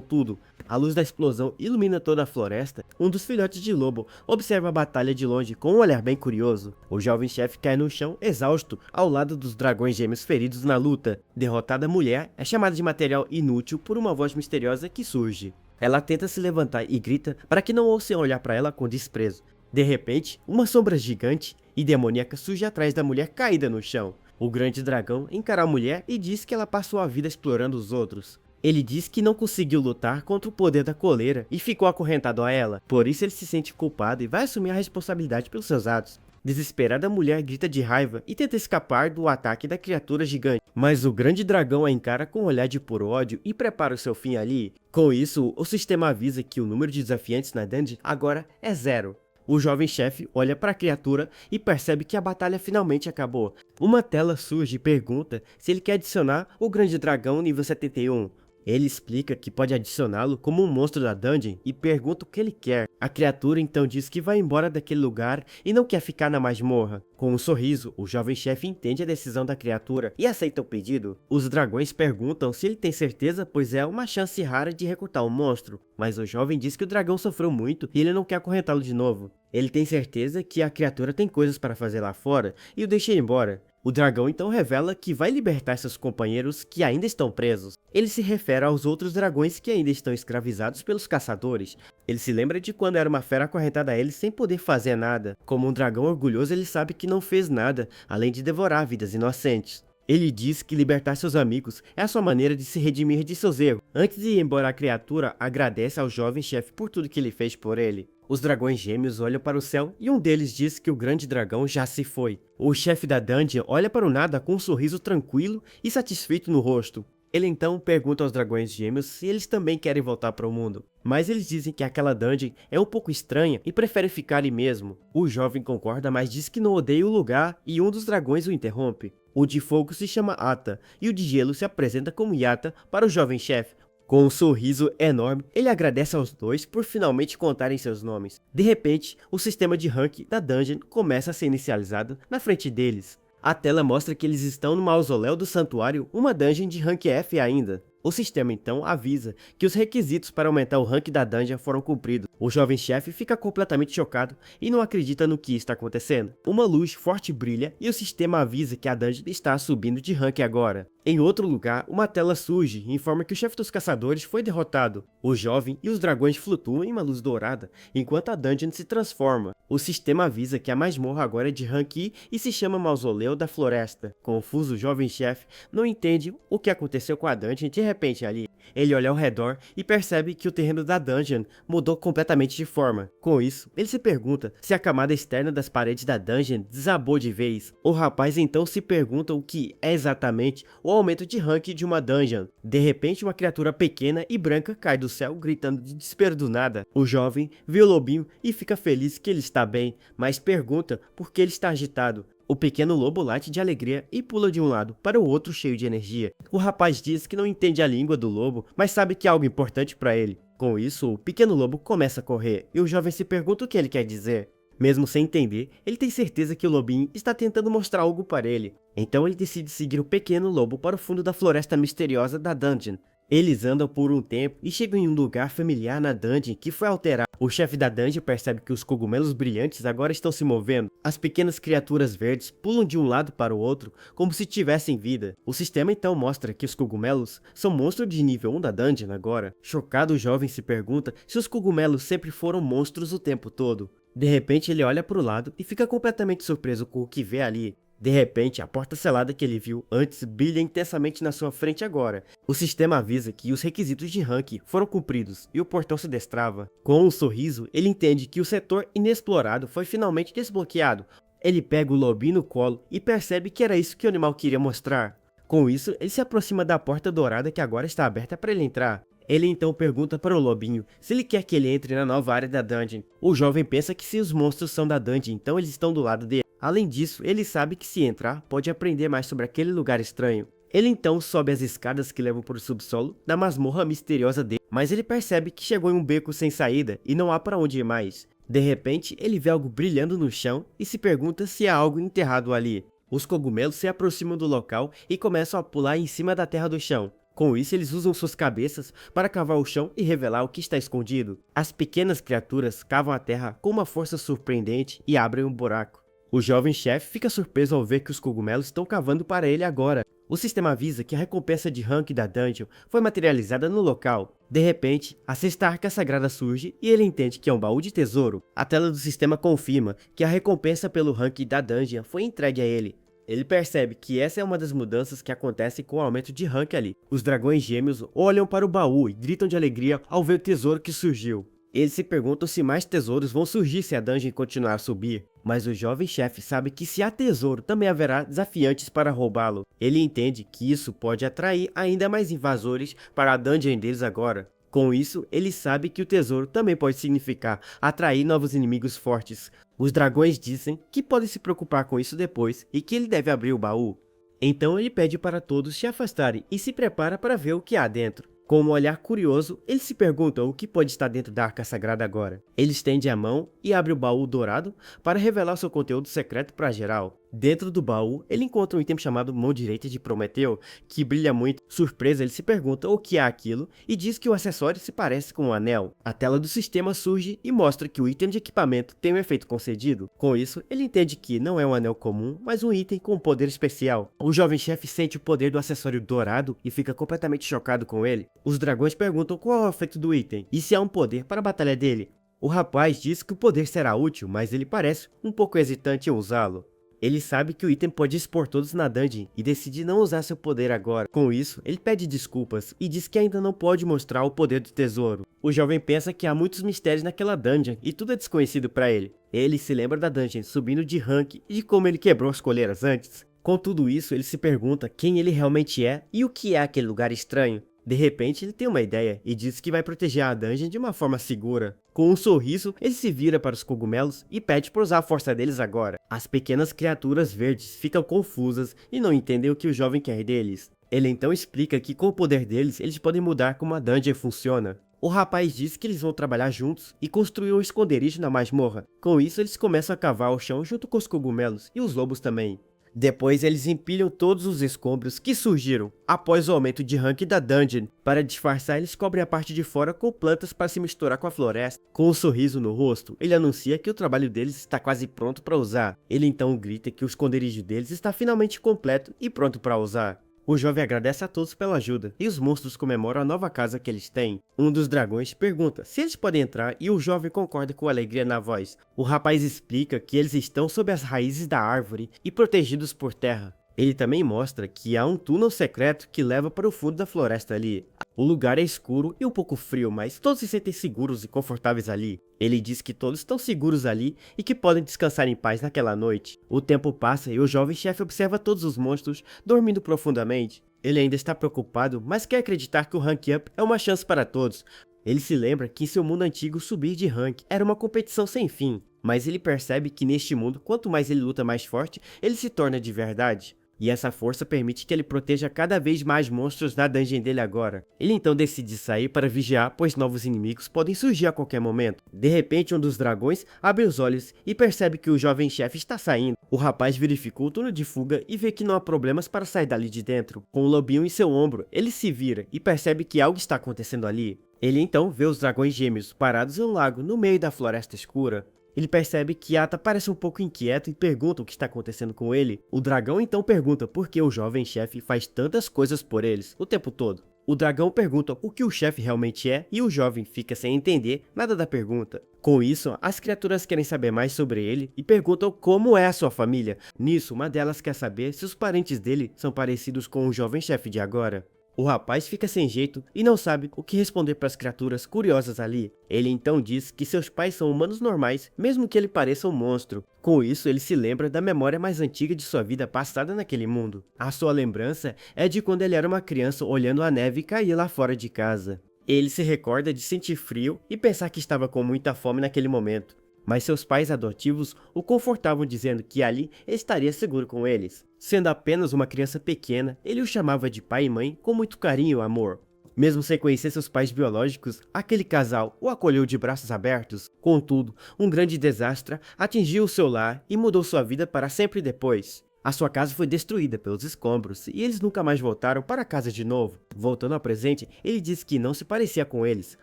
S1: tudo. A luz da explosão ilumina toda a floresta. Um dos filhotes de lobo observa a batalha de longe com um olhar bem curioso. O jovem chefe cai no chão exausto ao lado dos dragões gêmeos feridos na luta. Derrotada, a mulher é chamada de material inútil por uma voz misteriosa que surge. Ela tenta se levantar e grita para que não ouçam olhar para ela com desprezo. De repente, uma sombra gigante e demoníaca surge atrás da mulher caída no chão. O grande dragão encara a mulher e diz que ela passou a vida explorando os outros. Ele diz que não conseguiu lutar contra o poder da coleira e ficou acorrentado a ela. Por isso ele se sente culpado e vai assumir a responsabilidade pelos seus atos. Desesperada, a mulher grita de raiva e tenta escapar do ataque da criatura gigante. Mas o grande dragão a encara com um olhar de puro ódio e prepara o seu fim ali. Com isso, o sistema avisa que o número de desafiantes na dungeon agora é 0. O jovem chefe olha para a criatura e percebe que a batalha finalmente acabou. Uma tela surge e pergunta se ele quer adicionar o grande dragão nível 71. Ele explica que pode adicioná-lo como um monstro da dungeon e pergunta o que ele quer. A criatura então diz que vai embora daquele lugar e não quer ficar na masmorra. Com um sorriso, o jovem chefe entende a decisão da criatura e aceita o pedido. Os dragões perguntam se ele tem certeza, pois é uma chance rara de recrutar um monstro. Mas o jovem diz que o dragão sofreu muito e ele não quer acorrentá-lo de novo. Ele tem certeza que a criatura tem coisas para fazer lá fora e o deixa ir embora. O dragão então revela que vai libertar seus companheiros que ainda estão presos. Ele se refere aos outros dragões que ainda estão escravizados pelos caçadores. Ele se lembra de quando era uma fera acorrentada a ele sem poder fazer nada. Como um dragão orgulhoso, ele sabe que não fez nada, além de devorar vidas inocentes. Ele diz que libertar seus amigos é a sua maneira de se redimir de seus erros. Antes de ir embora, a criatura agradece ao jovem chefe por tudo que ele fez por ele. Os dragões gêmeos olham para o céu e um deles diz que o grande dragão já se foi. O chefe da dungeon olha para o nada com um sorriso tranquilo e satisfeito no rosto. Ele então pergunta aos dragões gêmeos se eles também querem voltar para o mundo. Mas eles dizem que aquela dungeon é um pouco estranha e preferem ficar ali mesmo. O jovem concorda, mas diz que não odeia o lugar e um dos dragões o interrompe. O de fogo se chama Ata e o de gelo se apresenta como Yata para o jovem chefe. Com um sorriso enorme, ele agradece aos dois por finalmente contarem seus nomes. De repente, o sistema de rank da dungeon começa a ser inicializado na frente deles. A tela mostra que eles estão no mausoléu do santuário, uma dungeon de rank F ainda. O sistema então avisa que os requisitos para aumentar o rank da dungeon foram cumpridos. O jovem chefe fica completamente chocado e não acredita no que está acontecendo. Uma luz forte brilha e o sistema avisa que a dungeon está subindo de rank agora. Em outro lugar, uma tela surge e informa que o chefe dos caçadores foi derrotado. O jovem e os dragões flutuam em uma luz dourada, enquanto a dungeon se transforma. O sistema avisa que a masmorra agora é de rank I e se chama Mausoléu da Floresta. Confuso, o jovem chefe não entende o que aconteceu com a dungeon de repente ali. Ele olha ao redor e percebe que o terreno da dungeon mudou completamente de forma. Com isso, ele se pergunta se a camada externa das paredes da dungeon desabou de vez. O rapaz então se pergunta o que é exatamente o aumento de rank de uma dungeon. De repente, uma criatura pequena e branca cai do céu gritando de desespero do nada. O jovem vê o lobinho e fica feliz que ele está bem, mas pergunta por que ele está agitado. O pequeno lobo late de alegria e pula de um lado para o outro cheio de energia. O rapaz diz que não entende a língua do lobo, mas sabe que é algo importante para ele. Com isso, o pequeno lobo começa a correr e o jovem se pergunta o que ele quer dizer. Mesmo sem entender, ele tem certeza que o lobinho está tentando mostrar algo para ele. Então ele decide seguir o pequeno lobo para o fundo da floresta misteriosa da dungeon. Eles andam por um tempo e chegam em um lugar familiar na dungeon que foi alterado. O chefe da dungeon percebe que os cogumelos brilhantes agora estão se movendo. As pequenas criaturas verdes pulam de um lado para o outro como se tivessem vida. O sistema então mostra que os cogumelos são monstros de nível 1 da dungeon agora. Chocado, o jovem se pergunta se os cogumelos sempre foram monstros o tempo todo. De repente ele olha para o lado e fica completamente surpreso com o que vê ali. De repente, a porta selada que ele viu antes brilha intensamente na sua frente agora. O sistema avisa que os requisitos de rank foram cumpridos e o portão se destrava. Com um sorriso, ele entende que o setor inexplorado foi finalmente desbloqueado. Ele pega o lobinho no colo e percebe que era isso que o animal queria mostrar. Com isso, ele se aproxima da porta dourada que agora está aberta para ele entrar. Ele então pergunta para o lobinho se ele quer que ele entre na nova área da dungeon. O jovem pensa que se os monstros são da dungeon, então eles estão do lado dele. Além disso, ele sabe que se entrar, pode aprender mais sobre aquele lugar estranho. Ele então sobe as escadas que levam para o subsolo da masmorra misteriosa dele, mas ele percebe que chegou em um beco sem saída e não há para onde ir mais. De repente, ele vê algo brilhando no chão e se pergunta se há algo enterrado ali. Os cogumelos se aproximam do local e começam a pular em cima da terra do chão. Com isso, eles usam suas cabeças para cavar o chão e revelar o que está escondido. As pequenas criaturas cavam a terra com uma força surpreendente e abrem um buraco. O jovem chefe fica surpreso ao ver que os cogumelos estão cavando para ele agora. O sistema avisa que a recompensa de rank da dungeon foi materializada no local. De repente, a sexta arca sagrada surge e ele entende que é um baú de tesouro. A tela do sistema confirma que a recompensa pelo rank da dungeon foi entregue a ele. Ele percebe que essa é uma das mudanças que acontecem com o aumento de rank ali. Os dragões gêmeos olham para o baú e gritam de alegria ao ver o tesouro que surgiu. Eles se perguntam se mais tesouros vão surgir se a dungeon continuar a subir. Mas o jovem chefe sabe que se há tesouro, também haverá desafiantes para roubá-lo. Ele entende que isso pode atrair ainda mais invasores para a dungeon deles agora. Com isso, ele sabe que o tesouro também pode significar atrair novos inimigos fortes. Os dragões dizem que podem se preocupar com isso depois e que ele deve abrir o baú. Então ele pede para todos se afastarem e se prepara para ver o que há dentro. Com um olhar curioso, ele se pergunta o que pode estar dentro da arca sagrada agora. Ele estende a mão e abre o baú dourado para revelar seu conteúdo secreto para geral. Dentro do baú, ele encontra um item chamado Mão Direita de Prometeu, que brilha muito. Surpreso, ele se pergunta o que é aquilo e diz que o acessório se parece com um anel. A tela do sistema surge e mostra que o item de equipamento tem um efeito concedido. Com isso, ele entende que não é um anel comum, mas um item com um poder especial. O jovem chefe sente o poder do acessório dourado e fica completamente chocado com ele. Os dragões perguntam qual é o efeito do item e se há um poder para a batalha dele. O rapaz diz que o poder será útil, mas ele parece um pouco hesitante em usá-lo. Ele sabe que o item pode expor todos na dungeon e decide não usar seu poder agora. Com isso, ele pede desculpas e diz que ainda não pode mostrar o poder do tesouro. O jovem pensa que há muitos mistérios naquela dungeon e tudo é desconhecido para ele. Ele se lembra da dungeon subindo de rank e de como ele quebrou as coleiras antes. Com tudo isso, ele se pergunta quem ele realmente é e o que é aquele lugar estranho. De repente, ele tem uma ideia e diz que vai proteger a dungeon de uma forma segura. Com um sorriso, ele se vira para os cogumelos e pede para usar a força deles agora. As pequenas criaturas verdes ficam confusas e não entendem o que o jovem quer deles. Ele então explica que com o poder deles, eles podem mudar como a dungeon funciona. O rapaz diz que eles vão trabalhar juntos e construir um esconderijo na masmorra. Com isso, eles começam a cavar o chão junto com os cogumelos e os lobos também. Depois eles empilham todos os escombros que surgiram após o aumento de rank da dungeon. Para disfarçar, eles cobrem a parte de fora com plantas para se misturar com a floresta. Com um sorriso no rosto, ele anuncia que o trabalho deles está quase pronto para usar. Ele então grita que o esconderijo deles está finalmente completo e pronto para usar. O jovem agradece a todos pela ajuda, e os monstros comemoram a nova casa que eles têm. Um dos dragões pergunta se eles podem entrar e o jovem concorda com alegria na voz. O rapaz explica que eles estão sob as raízes da árvore e protegidos por terra. Ele também mostra que há um túnel secreto que leva para o fundo da floresta ali. O lugar é escuro e um pouco frio, mas todos se sentem seguros e confortáveis ali. Ele diz que todos estão seguros ali e que podem descansar em paz naquela noite. O tempo passa e o jovem chefe observa todos os monstros dormindo profundamente. Ele ainda está preocupado, mas quer acreditar que o rank up é uma chance para todos. Ele se lembra que em seu mundo antigo subir de rank era uma competição sem fim. Mas ele percebe que neste mundo, quanto mais ele luta mais forte, ele se torna de verdade. E essa força permite que ele proteja cada vez mais monstros na dungeon dele agora. Ele então decide sair para vigiar, pois novos inimigos podem surgir a qualquer momento. De repente, um dos dragões abre os olhos e percebe que o jovem chefe está saindo. O rapaz verifica o túnel de fuga e vê que não há problemas para sair dali de dentro. Com o lobinho em seu ombro, ele se vira e percebe que algo está acontecendo ali. Ele então vê os dragões gêmeos parados em um lago no meio da floresta escura. Ele percebe que Ata parece um pouco inquieto e pergunta o que está acontecendo com ele. O dragão então pergunta por que o jovem chefe faz tantas coisas por eles, o tempo todo. O dragão pergunta o que o chefe realmente é e o jovem fica sem entender nada da pergunta. Com isso, as criaturas querem saber mais sobre ele e perguntam como é a sua família. Nisso, uma delas quer saber se os parentes dele são parecidos com o jovem chefe de agora. O rapaz fica sem jeito e não sabe o que responder para as criaturas curiosas ali. Ele então diz que seus pais são humanos normais, mesmo que ele pareça um monstro. Com isso, ele se lembra da memória mais antiga de sua vida passada naquele mundo. A sua lembrança é de quando ele era uma criança olhando a neve cair lá fora de casa. Ele se recorda de sentir frio e pensar que estava com muita fome naquele momento. Mas seus pais adotivos o confortavam dizendo que ali estaria seguro com eles. Sendo apenas uma criança pequena, ele o chamava de pai e mãe com muito carinho e amor. Mesmo sem conhecer seus pais biológicos, aquele casal o acolheu de braços abertos. Contudo, um grande desastre atingiu o seu lar e mudou sua vida para sempre depois. A sua casa foi destruída pelos escombros e eles nunca mais voltaram para casa de novo. Voltando ao presente, ele disse que não se parecia com eles,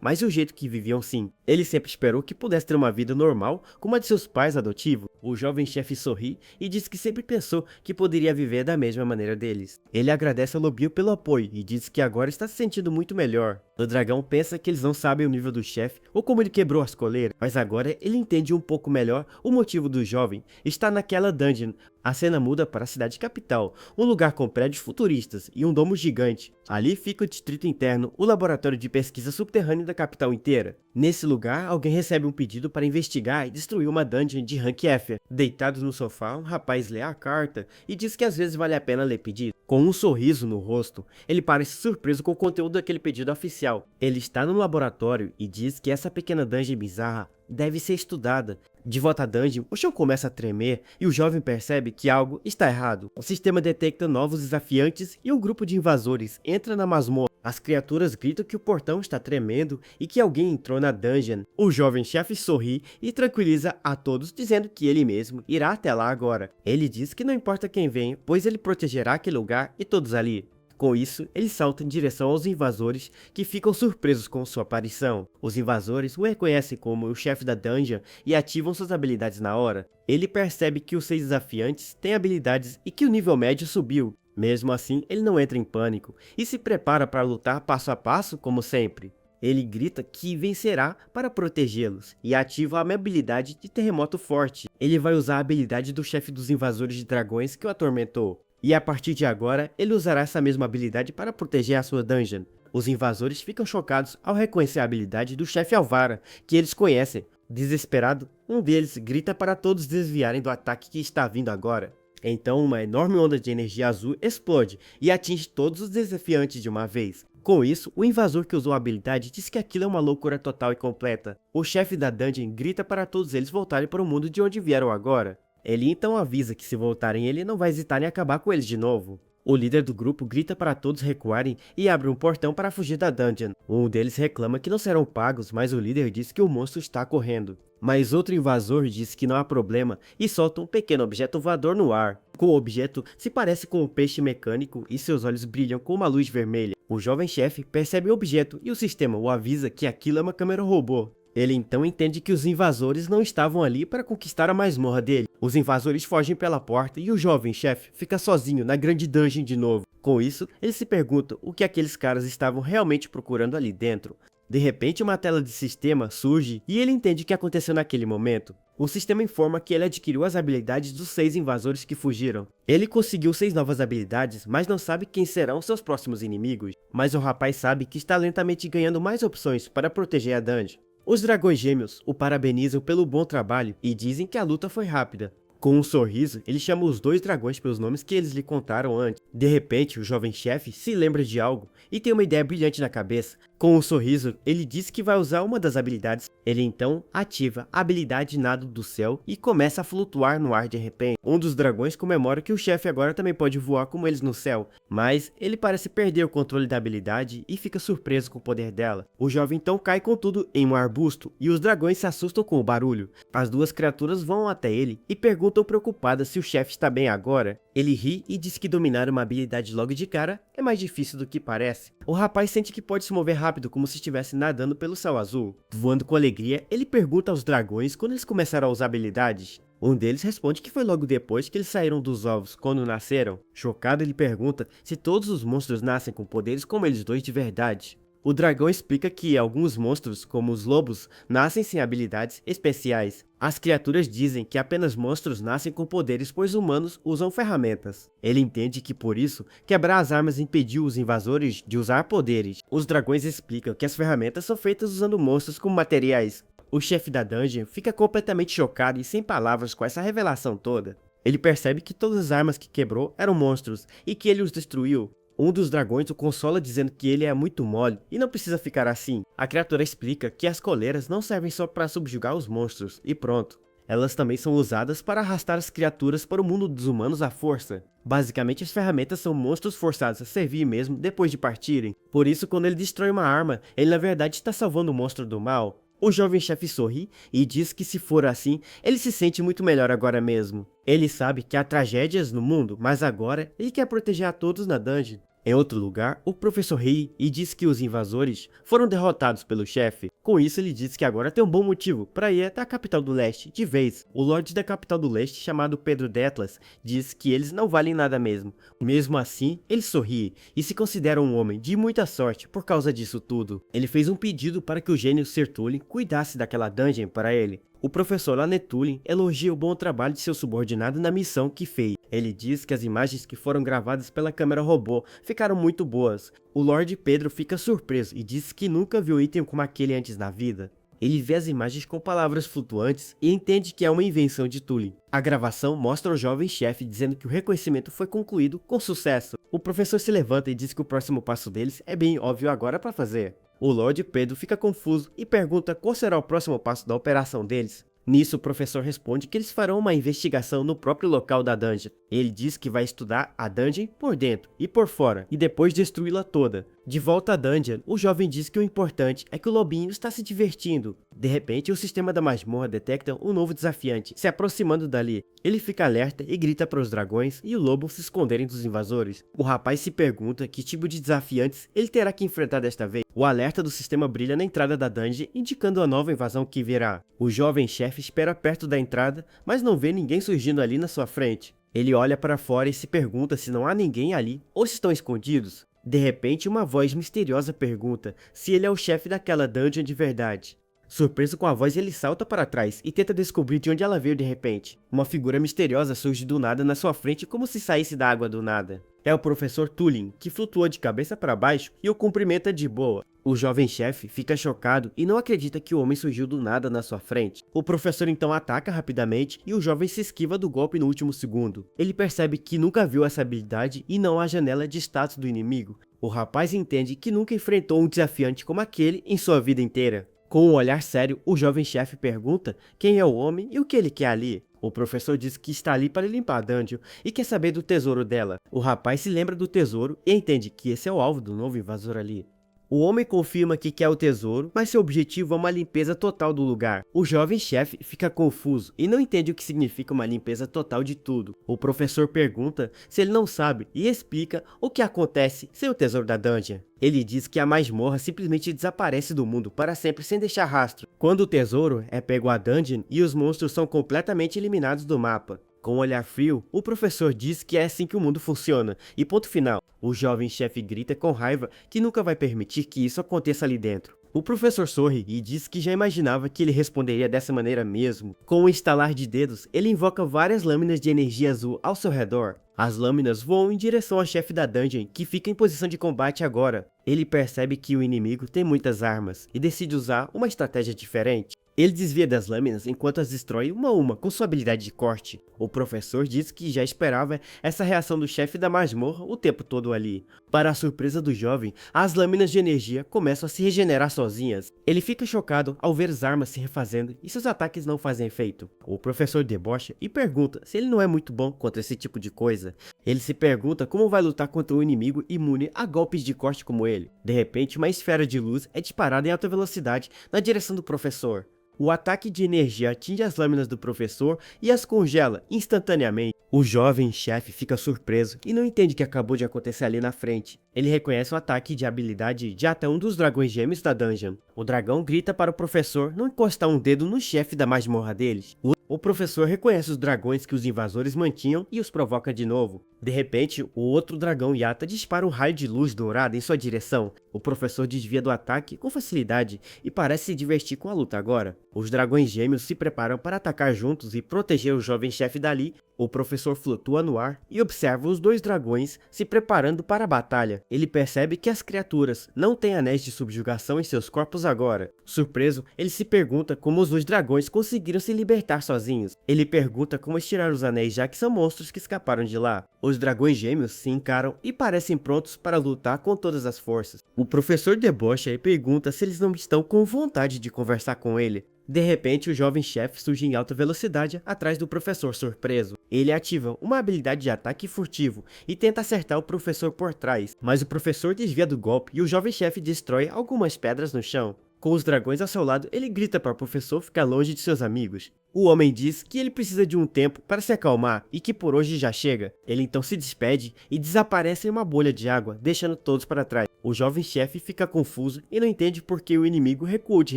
S1: mas o jeito que viviam sim. Ele sempre esperou que pudesse ter uma vida normal como a de seus pais adotivos. O jovem chefe sorri e diz que sempre pensou que poderia viver da mesma maneira deles. Ele agradece a Lobio pelo apoio e diz que agora está se sentindo muito melhor. O dragão pensa que eles não sabem o nível do chefe ou como ele quebrou as coleiras, mas agora ele entende um pouco melhor o motivo do jovem estar naquela dungeon. A cena muda para a cidade capital, um lugar com prédios futuristas e um domo gigante. Ali fica o distrito interno, o laboratório de pesquisa subterrâneo da capital inteira. Nesse lugar, alguém recebe um pedido para investigar e destruir uma dungeon de rank F. Deitado no sofá, um rapaz lê a carta e diz que às vezes vale a pena ler pedido. Com um sorriso no rosto, ele parece surpreso com o conteúdo daquele pedido oficial. Ele está no laboratório e diz que essa pequena dungeon bizarra deve ser estudada. De volta à dungeon, o chão começa a tremer e o jovem percebe que algo está errado. O sistema detecta novos desafiantes e um grupo de invasores entra na masmorra. As criaturas gritam que o portão está tremendo e que alguém entrou na dungeon. O jovem chefe sorri e tranquiliza a todos dizendo que ele mesmo irá até lá agora. Ele diz que não importa quem vem, pois ele protegerá aquele lugar e todos ali. Com isso, ele salta em direção aos invasores, que ficam surpresos com sua aparição. Os invasores o reconhecem como o chefe da dungeon e ativam suas habilidades na hora. Ele percebe que os 6 desafiantes têm habilidades e que o nível médio subiu. Mesmo assim, ele não entra em pânico e se prepara para lutar passo a passo como sempre. Ele grita que vencerá para protegê-los e ativa a minha habilidade de terremoto forte. Ele vai usar a habilidade do chefe dos invasores de dragões que o atormentou. E a partir de agora, ele usará essa mesma habilidade para proteger a sua dungeon. Os invasores ficam chocados ao reconhecer a habilidade do chefe Alvara, que eles conhecem. Desesperado, um deles grita para todos desviarem do ataque que está vindo agora. Então uma enorme onda de energia azul explode e atinge todos os desafiantes de uma vez. Com isso, o invasor que usou a habilidade diz que aquilo é uma loucura total e completa. O chefe da dungeon grita para todos eles voltarem para o mundo de onde vieram agora. Ele então avisa que se voltarem ele não vai hesitar em acabar com eles de novo. O líder do grupo grita para todos recuarem e abre um portão para fugir da dungeon. Um deles reclama que não serão pagos, mas o líder diz que o monstro está correndo. Mas outro invasor diz que não há problema e solta um pequeno objeto voador no ar. O objeto se parece com um peixe mecânico e seus olhos brilham com uma luz vermelha. O jovem chefe percebe o objeto e o sistema o avisa que aquilo é uma câmera robô. Ele então entende que os invasores não estavam ali para conquistar a masmorra dele. Os invasores fogem pela porta e o jovem chefe fica sozinho na grande dungeon de novo. Com isso, ele se pergunta o que aqueles caras estavam realmente procurando ali dentro. De repente, uma tela de sistema surge e ele entende o que aconteceu naquele momento. O sistema informa que ele adquiriu as habilidades dos 6 invasores que fugiram. Ele conseguiu 6 novas habilidades, mas não sabe quem serão seus próximos inimigos. Mas o rapaz sabe que está lentamente ganhando mais opções para proteger a dungeon. Os dragões gêmeos o parabenizam pelo bom trabalho e dizem que a luta foi rápida. Com um sorriso, ele chama os 2 dragões pelos nomes que eles lhe contaram antes. De repente, o jovem chefe se lembra de algo e tem uma ideia brilhante na cabeça. Com um sorriso, ele diz que vai usar uma das habilidades. Ele então ativa a habilidade Nado do Céu e começa a flutuar no ar de repente. Um dos dragões comemora que o chefe agora também pode voar como eles no céu, mas ele parece perder o controle da habilidade e fica surpreso com o poder dela. O jovem então cai com tudo em um arbusto e os dragões se assustam com o barulho. As 2 criaturas vão até ele e perguntam preocupadas se o chefe está bem agora. Ele ri e diz que dominar uma habilidade logo de cara é mais difícil do que parece. O rapaz sente que pode se mover rápido como se estivesse nadando pelo céu azul. Voando com alegria, ele pergunta aos dragões quando eles começaram a usar habilidades. Um deles responde que foi logo depois que eles saíram dos ovos, quando nasceram. Chocado, ele pergunta se todos os monstros nascem com poderes como eles 2 de verdade. O dragão explica que alguns monstros, como os lobos, nascem sem habilidades especiais. As criaturas dizem que apenas monstros nascem com poderes, pois humanos usam ferramentas. Ele entende que por isso, quebrar as armas impediu os invasores de usar poderes. Os dragões explicam que as ferramentas são feitas usando monstros como materiais. O chefe da dungeon fica completamente chocado e sem palavras com essa revelação toda. Ele percebe que todas as armas que quebrou eram monstros e que ele os destruiu. Um dos dragões o consola dizendo que ele é muito mole e não precisa ficar assim. A criatura explica que as coleiras não servem só para subjugar os monstros e pronto. Elas também são usadas para arrastar as criaturas para o mundo dos humanos à força. Basicamente, as ferramentas são monstros forçados a servir mesmo depois de partirem. Por isso, quando ele destrói uma arma, ele na verdade está salvando o monstro do mal. O jovem chefe sorri e diz que se for assim, ele se sente muito melhor agora mesmo. Ele sabe que há tragédias no mundo, mas agora ele quer proteger a todos na dungeon. Em outro lugar, o professor ri e diz que os invasores foram derrotados pelo chefe. Com isso, ele diz que agora tem um bom motivo para ir até a capital do leste de vez. O Lorde da capital do leste, chamado Pedro Detlas, diz que eles não valem nada mesmo. Mesmo assim, ele sorri e se considera um homem de muita sorte por causa disso tudo. Ele fez um pedido para que o gênio Sir Tulin cuidasse daquela dungeon para ele. O professor Lanet Tulin elogia o bom trabalho de seu subordinado na missão que fez. Ele diz que as imagens que foram gravadas pela câmera robô ficaram muito boas. O Lorde Pedro fica surpreso e diz que nunca viu item como aquele antes na vida. Ele vê as imagens com palavras flutuantes e entende que é uma invenção de Tulin. A gravação mostra o jovem chefe dizendo que o reconhecimento foi concluído com sucesso. O professor se levanta e diz que o próximo passo deles é bem óbvio agora para fazer. O Lorde Pedro fica confuso e pergunta qual será o próximo passo da operação deles. Nisso, o professor responde que eles farão uma investigação no próprio local da dungeon. Ele diz que vai estudar a dungeon por dentro e por fora, e depois destruí-la toda. De volta à dungeon, o jovem diz que o importante é que o lobinho está se divertindo. De repente, o sistema da masmorra detecta um novo desafiante se aproximando dali. Ele fica alerta e grita para os dragões e o lobo se esconderem dos invasores. O rapaz se pergunta que tipo de desafiantes ele terá que enfrentar desta vez. O alerta do sistema brilha na entrada da dungeon, indicando a nova invasão que virá. O jovem chefe espera perto da entrada, mas não vê ninguém surgindo ali na sua frente. Ele olha para fora e se pergunta se não há ninguém ali ou se estão escondidos. De repente, uma voz misteriosa pergunta se ele é o chefe daquela dungeon de verdade. Surpreso com a voz, ele salta para trás e tenta descobrir de onde ela veio de repente. Uma figura misteriosa surge do nada na sua frente como se saísse da água do nada. É o professor Tulin, que flutua de cabeça para baixo e o cumprimenta de boa. O jovem chefe fica chocado e não acredita que o homem surgiu do nada na sua frente. O professor então ataca rapidamente e o jovem se esquiva do golpe no último segundo. Ele percebe que nunca viu essa habilidade e não há janela de status do inimigo. O rapaz entende que nunca enfrentou um desafiante como aquele em sua vida inteira. Com um olhar sério, o jovem chefe pergunta quem é o homem e o que ele quer ali. O professor diz que está ali para limpar a dungeon e quer saber do tesouro dela. O rapaz se lembra do tesouro e entende que esse é o alvo do novo invasor ali. O homem confirma que quer o tesouro, mas seu objetivo é uma limpeza total do lugar. O jovem chefe fica confuso e não entende o que significa uma limpeza total de tudo. O professor pergunta se ele não sabe e explica o que acontece sem o tesouro da dungeon. Ele diz que a masmorra simplesmente desaparece do mundo para sempre sem deixar rastro, quando o tesouro é pego à dungeon e os monstros são completamente eliminados do mapa. Com um olhar frio, o professor diz que é assim que o mundo funciona, e ponto final. O jovem chefe grita com raiva que nunca vai permitir que isso aconteça ali dentro. O professor sorri e diz que já imaginava que ele responderia dessa maneira mesmo. Com um estalar de dedos, ele invoca várias lâminas de energia azul ao seu redor. As lâminas voam em direção ao chefe da dungeon, que fica em posição de combate agora. Ele percebe que o inimigo tem muitas armas e decide usar uma estratégia diferente. Ele desvia das lâminas enquanto as destrói uma a uma com sua habilidade de corte. O professor diz que já esperava essa reação do chefe da masmorra o tempo todo ali. Para a surpresa do jovem, as lâminas de energia começam a se regenerar sozinhas. Ele fica chocado ao ver as armas se refazendo e seus ataques não fazem efeito. O professor debocha e pergunta se ele não é muito bom contra esse tipo de coisa. Ele se pergunta como vai lutar contra um inimigo imune a golpes de corte como ele. De repente, uma esfera de luz é disparada em alta velocidade na direção do professor. O ataque de energia atinge as lâminas do professor e as congela instantaneamente. O jovem chefe fica surpreso e não entende o que acabou de acontecer ali na frente. Ele reconhece o ataque de habilidade de até um dos dragões gêmeos da dungeon. O dragão grita para o professor não encostar um dedo no chefe da masmorra deles. O professor reconhece os dragões que os invasores mantinham e os provoca de novo. De repente, o outro dragão Yatta dispara um raio de luz dourada em sua direção. O professor desvia do ataque com facilidade e parece se divertir com a luta agora. Os dragões gêmeos se preparam para atacar juntos e proteger o jovem chefe dali. O professor flutua no ar e observa os dois dragões se preparando para a batalha. Ele percebe que as criaturas não têm anéis de subjugação em seus corpos agora. Surpreso, ele se pergunta como os dois dragões conseguiram se libertar sozinhos. Ele pergunta como estirar os anéis, já que são monstros que escaparam de lá. Os dragões gêmeos se encaram e parecem prontos para lutar com todas as forças. O professor debocha e pergunta se eles não estão com vontade de conversar com ele. De repente, o jovem chefe surge em alta velocidade atrás do professor surpreso. Ele ativa uma habilidade de ataque furtivo e tenta acertar o professor por trás, mas o professor desvia do golpe e o jovem chefe destrói algumas pedras no chão. Com os dragões ao seu lado, ele grita para o professor ficar longe de seus amigos. O homem diz que ele precisa de um tempo para se acalmar e que por hoje já chega. Ele então se despede e desaparece em uma bolha de água, deixando todos para trás. O jovem chefe fica confuso e não entende por que o inimigo recuou de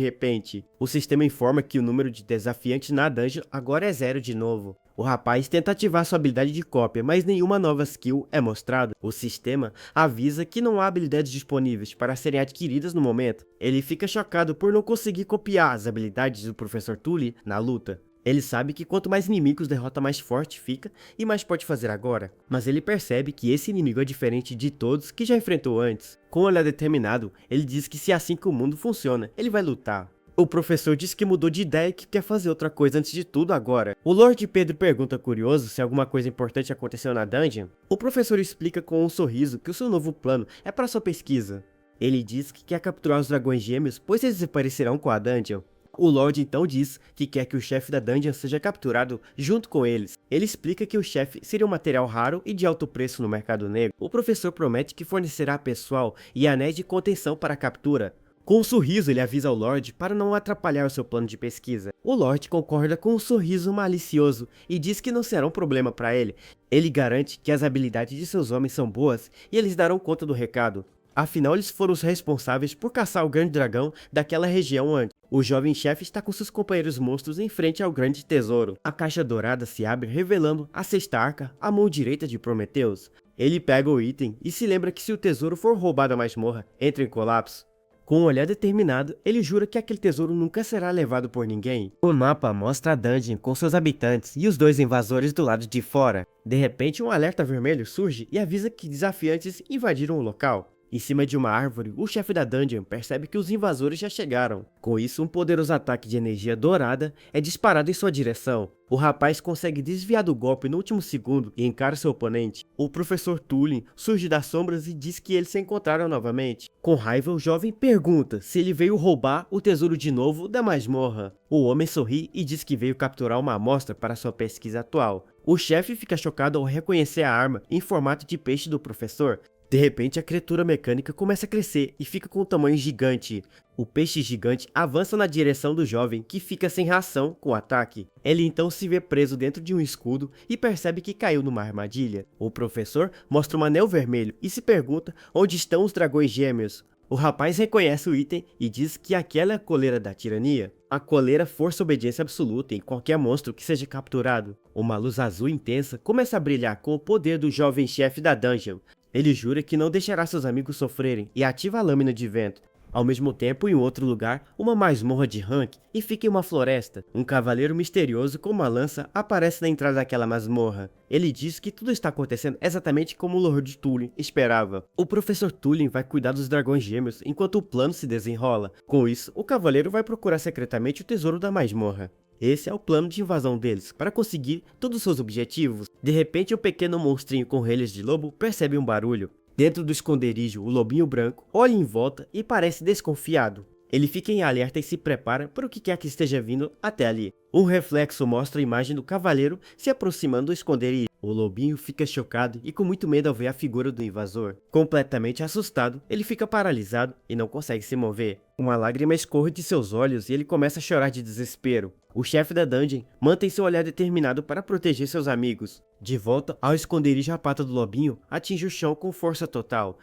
S1: repente. O sistema informa que o número de desafiantes na dungeon agora é 0 de novo. O rapaz tenta ativar sua habilidade de cópia, mas nenhuma nova skill é mostrada. O sistema avisa que não há habilidades disponíveis para serem adquiridas no momento. Ele fica chocado por não conseguir copiar as habilidades do professor Tully na luta. Ele sabe que quanto mais inimigos derrota, mais forte fica e mais pode fazer agora. Mas ele percebe que esse inimigo é diferente de todos que já enfrentou antes. Com um olhar determinado, ele diz que se é assim que o mundo funciona, ele vai lutar. O professor diz que mudou de ideia e que quer fazer outra coisa antes de tudo agora. O Lord Pedro pergunta curioso se alguma coisa importante aconteceu na dungeon. O professor explica com um sorriso que o seu novo plano é para sua pesquisa. Ele diz que quer capturar os dragões gêmeos, pois eles aparecerão com a dungeon. O Lorde então diz que quer que o chefe da dungeon seja capturado junto com eles. Ele explica que o chefe seria um material raro e de alto preço no mercado negro. O professor promete que fornecerá pessoal e anéis de contenção para a captura. Com um sorriso, ele avisa ao Lorde para não atrapalhar o seu plano de pesquisa. O Lorde concorda com um sorriso malicioso e diz que não será um problema para ele. Ele garante que as habilidades de seus homens são boas e eles darão conta do recado. Afinal, eles foram os responsáveis por caçar o grande dragão daquela região antes. O jovem chefe está com seus companheiros monstros em frente ao grande tesouro. A caixa dourada se abre, revelando a sexta arca, a mão direita de Prometheus. Ele pega o item e se lembra que se o tesouro for roubado à masmorra, entra em colapso. Com um olhar determinado, ele jura que aquele tesouro nunca será levado por ninguém. O mapa mostra a dungeon com seus habitantes e os dois invasores do lado de fora. De repente, um alerta vermelho surge e avisa que desafiantes invadiram o local. Em cima de uma árvore, o chefe da dungeon percebe que os invasores já chegaram. Com isso, um poderoso ataque de energia dourada é disparado em sua direção. O rapaz consegue desviar do golpe no último segundo e encara seu oponente. O professor Tulin surge das sombras e diz que eles se encontraram novamente. Com raiva, o jovem pergunta se ele veio roubar o tesouro de novo da masmorra. O homem sorri e diz que veio capturar uma amostra para sua pesquisa atual. O chefe fica chocado ao reconhecer a arma em formato de peixe do professor. De repente, a criatura mecânica começa a crescer e fica com um tamanho gigante. O peixe gigante avança na direção do jovem, que fica sem reação com o ataque. Ele então se vê preso dentro de um escudo e percebe que caiu numa armadilha. O professor mostra um anel vermelho e se pergunta onde estão os dragões gêmeos. O rapaz reconhece o item e diz que aquela é a coleira da tirania. A coleira força obediência absoluta em qualquer monstro que seja capturado. Uma luz azul intensa começa a brilhar com o poder do jovem chefe da dungeon. Ele jura que não deixará seus amigos sofrerem e ativa a lâmina de vento. Ao mesmo tempo, em outro lugar, uma masmorra de rank e fica em uma floresta. Um cavaleiro misterioso com uma lança aparece na entrada daquela masmorra. Ele diz que tudo está acontecendo exatamente como o Lord Tulin esperava. O professor Tulin vai cuidar dos dragões gêmeos enquanto o plano se desenrola. Com isso, o cavaleiro vai procurar secretamente o tesouro da masmorra. Esse é o plano de invasão deles, para conseguir todos os seus objetivos. De repente, um pequeno monstrinho com relhas de lobo percebe um barulho. Dentro do esconderijo, o lobinho branco olha em volta e parece desconfiado. Ele fica em alerta e se prepara para o que quer que esteja vindo até ali. Um reflexo mostra a imagem do cavaleiro se aproximando do esconderijo. O lobinho fica chocado e com muito medo ao ver a figura do invasor. Completamente assustado, ele fica paralisado e não consegue se mover. Uma lágrima escorre de seus olhos e ele começa a chorar de desespero. O chefe da dungeon mantém seu olhar determinado para proteger seus amigos. De volta ao esconderijo, a pata do lobinho atinge o chão com força total.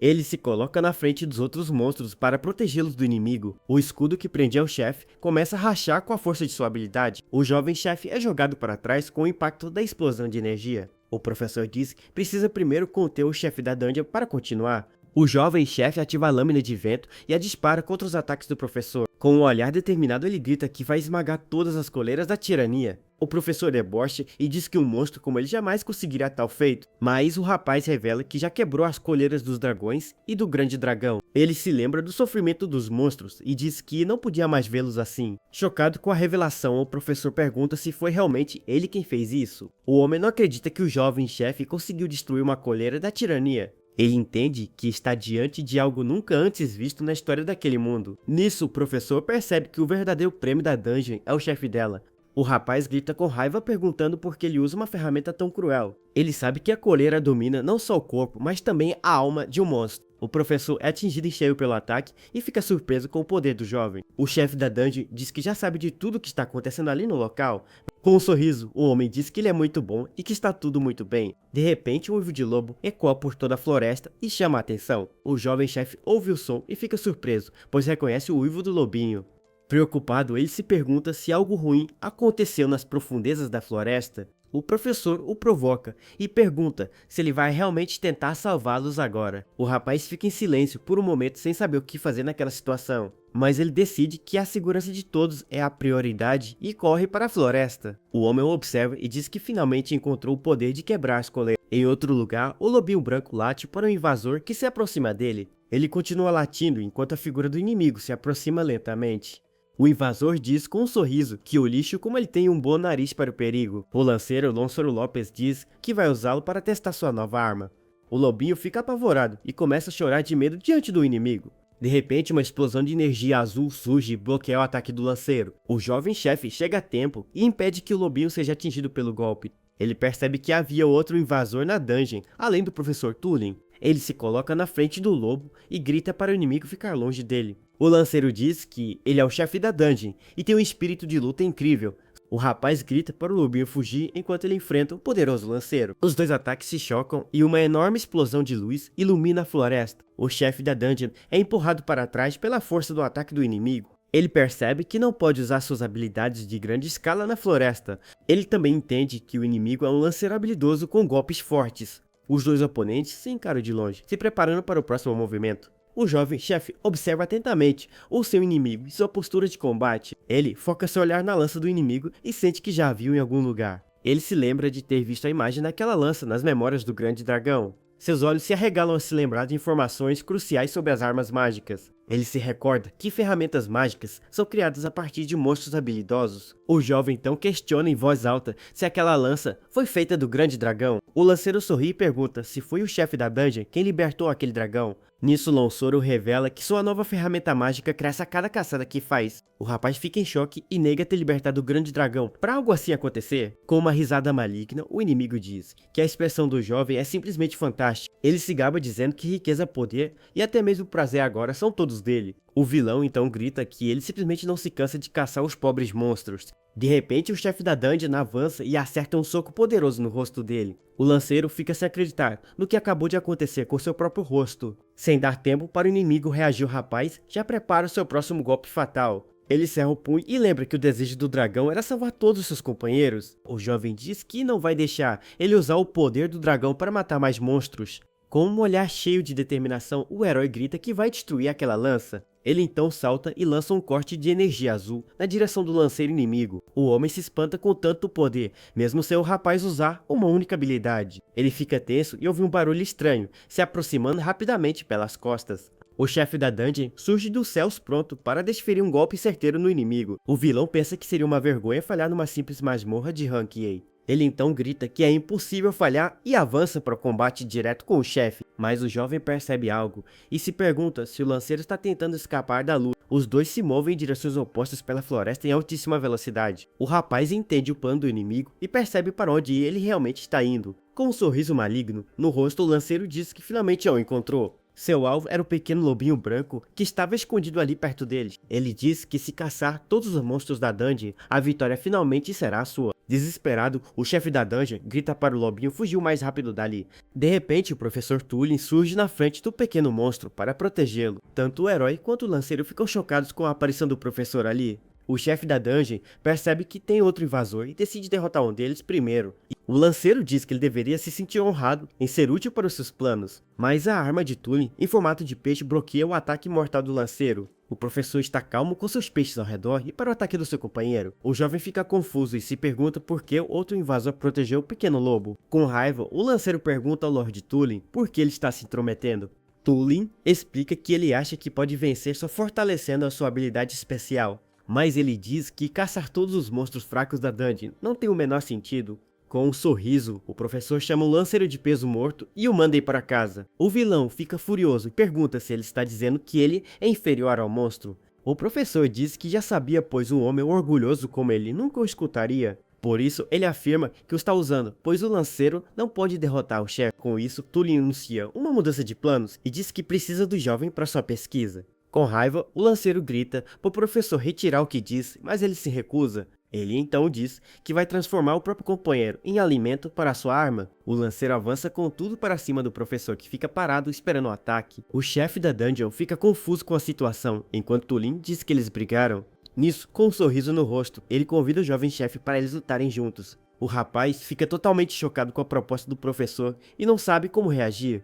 S1: Ele se coloca na frente dos outros monstros para protegê-los do inimigo. O escudo que prendia o chefe começa a rachar com a força de sua habilidade. O jovem chefe é jogado para trás com o impacto da explosão de energia. O professor diz que precisa primeiro conter o chefe da dungeon para continuar. O jovem chefe ativa a lâmina de vento e a dispara contra os ataques do professor. Com um olhar determinado, ele grita que vai esmagar todas as coleiras da tirania. O professor debocha e diz que um monstro como ele jamais conseguirá tal feito, mas o rapaz revela que já quebrou as coleiras dos dragões e do grande dragão. Ele se lembra do sofrimento dos monstros e diz que não podia mais vê-los assim. Chocado com a revelação, o professor pergunta se foi realmente ele quem fez isso. O homem não acredita que o jovem chefe conseguiu destruir uma coleira da tirania. Ele entende que está diante de algo nunca antes visto na história daquele mundo. Nisso, o professor percebe que o verdadeiro prêmio da dungeon é o chefe dela. O rapaz grita com raiva perguntando por que ele usa uma ferramenta tão cruel. Ele sabe que a coleira domina não só o corpo, mas também a alma de um monstro. O professor é atingido em cheio pelo ataque e fica surpreso com o poder do jovem. O chefe da dungeon diz que já sabe de tudo o que está acontecendo ali no local. Com um sorriso, o homem diz que ele é muito bom e que está tudo muito bem. De repente, um uivo de lobo ecoa por toda a floresta e chama a atenção. O jovem chefe ouve o som e fica surpreso, pois reconhece o uivo do lobinho. Preocupado, ele se pergunta se algo ruim aconteceu nas profundezas da floresta. O professor o provoca e pergunta se ele vai realmente tentar salvá-los agora. O rapaz fica em silêncio por um momento sem saber o que fazer naquela situação, mas ele decide que a segurança de todos é a prioridade e corre para a floresta. O homem o observa e diz que finalmente encontrou o poder de quebrar as coleiras. Em outro lugar, o lobinho branco late para um invasor que se aproxima dele. Ele continua latindo enquanto a figura do inimigo se aproxima lentamente. O invasor diz com um sorriso que o lixo como ele tem um bom nariz para o perigo. O lanceiro Lonsoro Lopes diz que vai usá-lo para testar sua nova arma. O lobinho fica apavorado e começa a chorar de medo diante do inimigo. De repente, uma explosão de energia azul surge e bloqueia o ataque do lanceiro. O jovem chefe chega a tempo e impede que o lobinho seja atingido pelo golpe. Ele percebe que havia outro invasor na dungeon, além do professor Tulin. Ele se coloca na frente do lobo e grita para o inimigo ficar longe dele. O lanceiro diz que ele é o chefe da dungeon e tem um espírito de luta incrível. O rapaz grita para o lobinho fugir enquanto ele enfrenta o poderoso lanceiro. Os dois ataques se chocam e uma enorme explosão de luz ilumina a floresta. O chefe da dungeon é empurrado para trás pela força do ataque do inimigo. Ele percebe que não pode usar suas habilidades de grande escala na floresta. Ele também entende que o inimigo é um lanceiro habilidoso com golpes fortes. Os dois oponentes se encaram de longe, se preparando para o próximo movimento. O jovem chefe observa atentamente o seu inimigo e sua postura de combate. Ele foca seu olhar na lança do inimigo e sente que já a viu em algum lugar. Ele se lembra de ter visto a imagem daquela lança nas memórias do grande dragão. Seus olhos se arregalam a se lembrar de informações cruciais sobre as armas mágicas. Ele se recorda que ferramentas mágicas são criadas a partir de monstros habilidosos. O jovem então questiona em voz alta se aquela lança foi feita do grande dragão. O lanceiro sorri e pergunta se foi o chefe da dungeon quem libertou aquele dragão. Nisso, Lonsoro revela que sua nova ferramenta mágica cresce a cada caçada que faz. O rapaz fica em choque e nega ter libertado o grande dragão. Para algo assim acontecer, com uma risada maligna, o inimigo diz que a expressão do jovem é simplesmente fantástica. Ele se gaba dizendo que riqueza, poder e até mesmo prazer agora são todos dele. O vilão então grita que ele simplesmente não se cansa de caçar os pobres monstros. De repente, o chefe da dungeon avança e acerta um soco poderoso no rosto dele. O lanceiro fica sem acreditar no que acabou de acontecer com seu próprio rosto. Sem dar tempo para o inimigo reagir, o rapaz já prepara o seu próximo golpe fatal. Ele cerra o punho e lembra que o desejo do dragão era salvar todos os seus companheiros. O jovem diz que não vai deixar ele usar o poder do dragão para matar mais monstros. Com um olhar cheio de determinação, o herói grita que vai destruir aquela lança. Ele então salta e lança um corte de energia azul na direção do lanceiro inimigo. O homem se espanta com tanto poder, mesmo sem o rapaz usar uma única habilidade. Ele fica tenso e ouve um barulho estranho, se aproximando rapidamente pelas costas. O chefe da dungeon surge dos céus pronto para desferir um golpe certeiro no inimigo. O vilão pensa que seria uma vergonha falhar numa simples masmorra de Rank A. Ele então grita que é impossível falhar e avança para o combate direto com o chefe, mas o jovem percebe algo e se pergunta se o lanceiro está tentando escapar da luta. Os dois se movem em direções opostas pela floresta em altíssima velocidade. O rapaz entende o plano do inimigo e percebe para onde ele realmente está indo. Com um sorriso maligno no rosto, o lanceiro diz que finalmente o encontrou. Seu alvo era o pequeno lobinho branco que estava escondido ali perto deles. Ele diz que se caçar todos os monstros da dungeon, a vitória finalmente será sua. Desesperado, o chefe da dungeon grita para o lobinho fugir o mais rápido dali. De repente, o professor Tulin surge na frente do pequeno monstro para protegê-lo. Tanto o herói quanto o lanceiro ficam chocados com a aparição do professor ali. O chefe da dungeon percebe que tem outro invasor e decide derrotar um deles primeiro. O lanceiro diz que ele deveria se sentir honrado em ser útil para os seus planos, mas a arma de Tulin, em formato de peixe, bloqueia o ataque mortal do lanceiro. O professor está calmo com seus peixes ao redor e para o ataque do seu companheiro. O jovem fica confuso e se pergunta por que outro invasor protegeu o pequeno lobo. Com raiva, o lanceiro pergunta ao Lord Tulin por que ele está se intrometendo. Tulin explica que ele acha que pode vencer só fortalecendo a sua habilidade especial, mas ele diz que caçar todos os monstros fracos da dungeon não tem o menor sentido. Com um sorriso, o professor chama o lanceiro de peso morto e o manda ir para casa. O vilão fica furioso e pergunta se ele está dizendo que ele é inferior ao monstro. O professor diz que já sabia, pois um homem orgulhoso como ele nunca o escutaria. Por isso, ele afirma que o está usando, pois o lanceiro não pode derrotar o chefe. Com isso, Tulin anuncia uma mudança de planos e diz que precisa do jovem para sua pesquisa. Com raiva, o lanceiro grita para o professor retirar o que diz, mas ele se recusa. Ele então diz que vai transformar o próprio companheiro em alimento para sua arma. O lanceiro avança com tudo para cima do professor, que fica parado esperando o ataque. O chefe da dungeon fica confuso com a situação, enquanto Tulin diz que eles brigaram. Nisso, com um sorriso no rosto, ele convida o jovem chefe para eles lutarem juntos. O rapaz fica totalmente chocado com a proposta do professor e não sabe como reagir.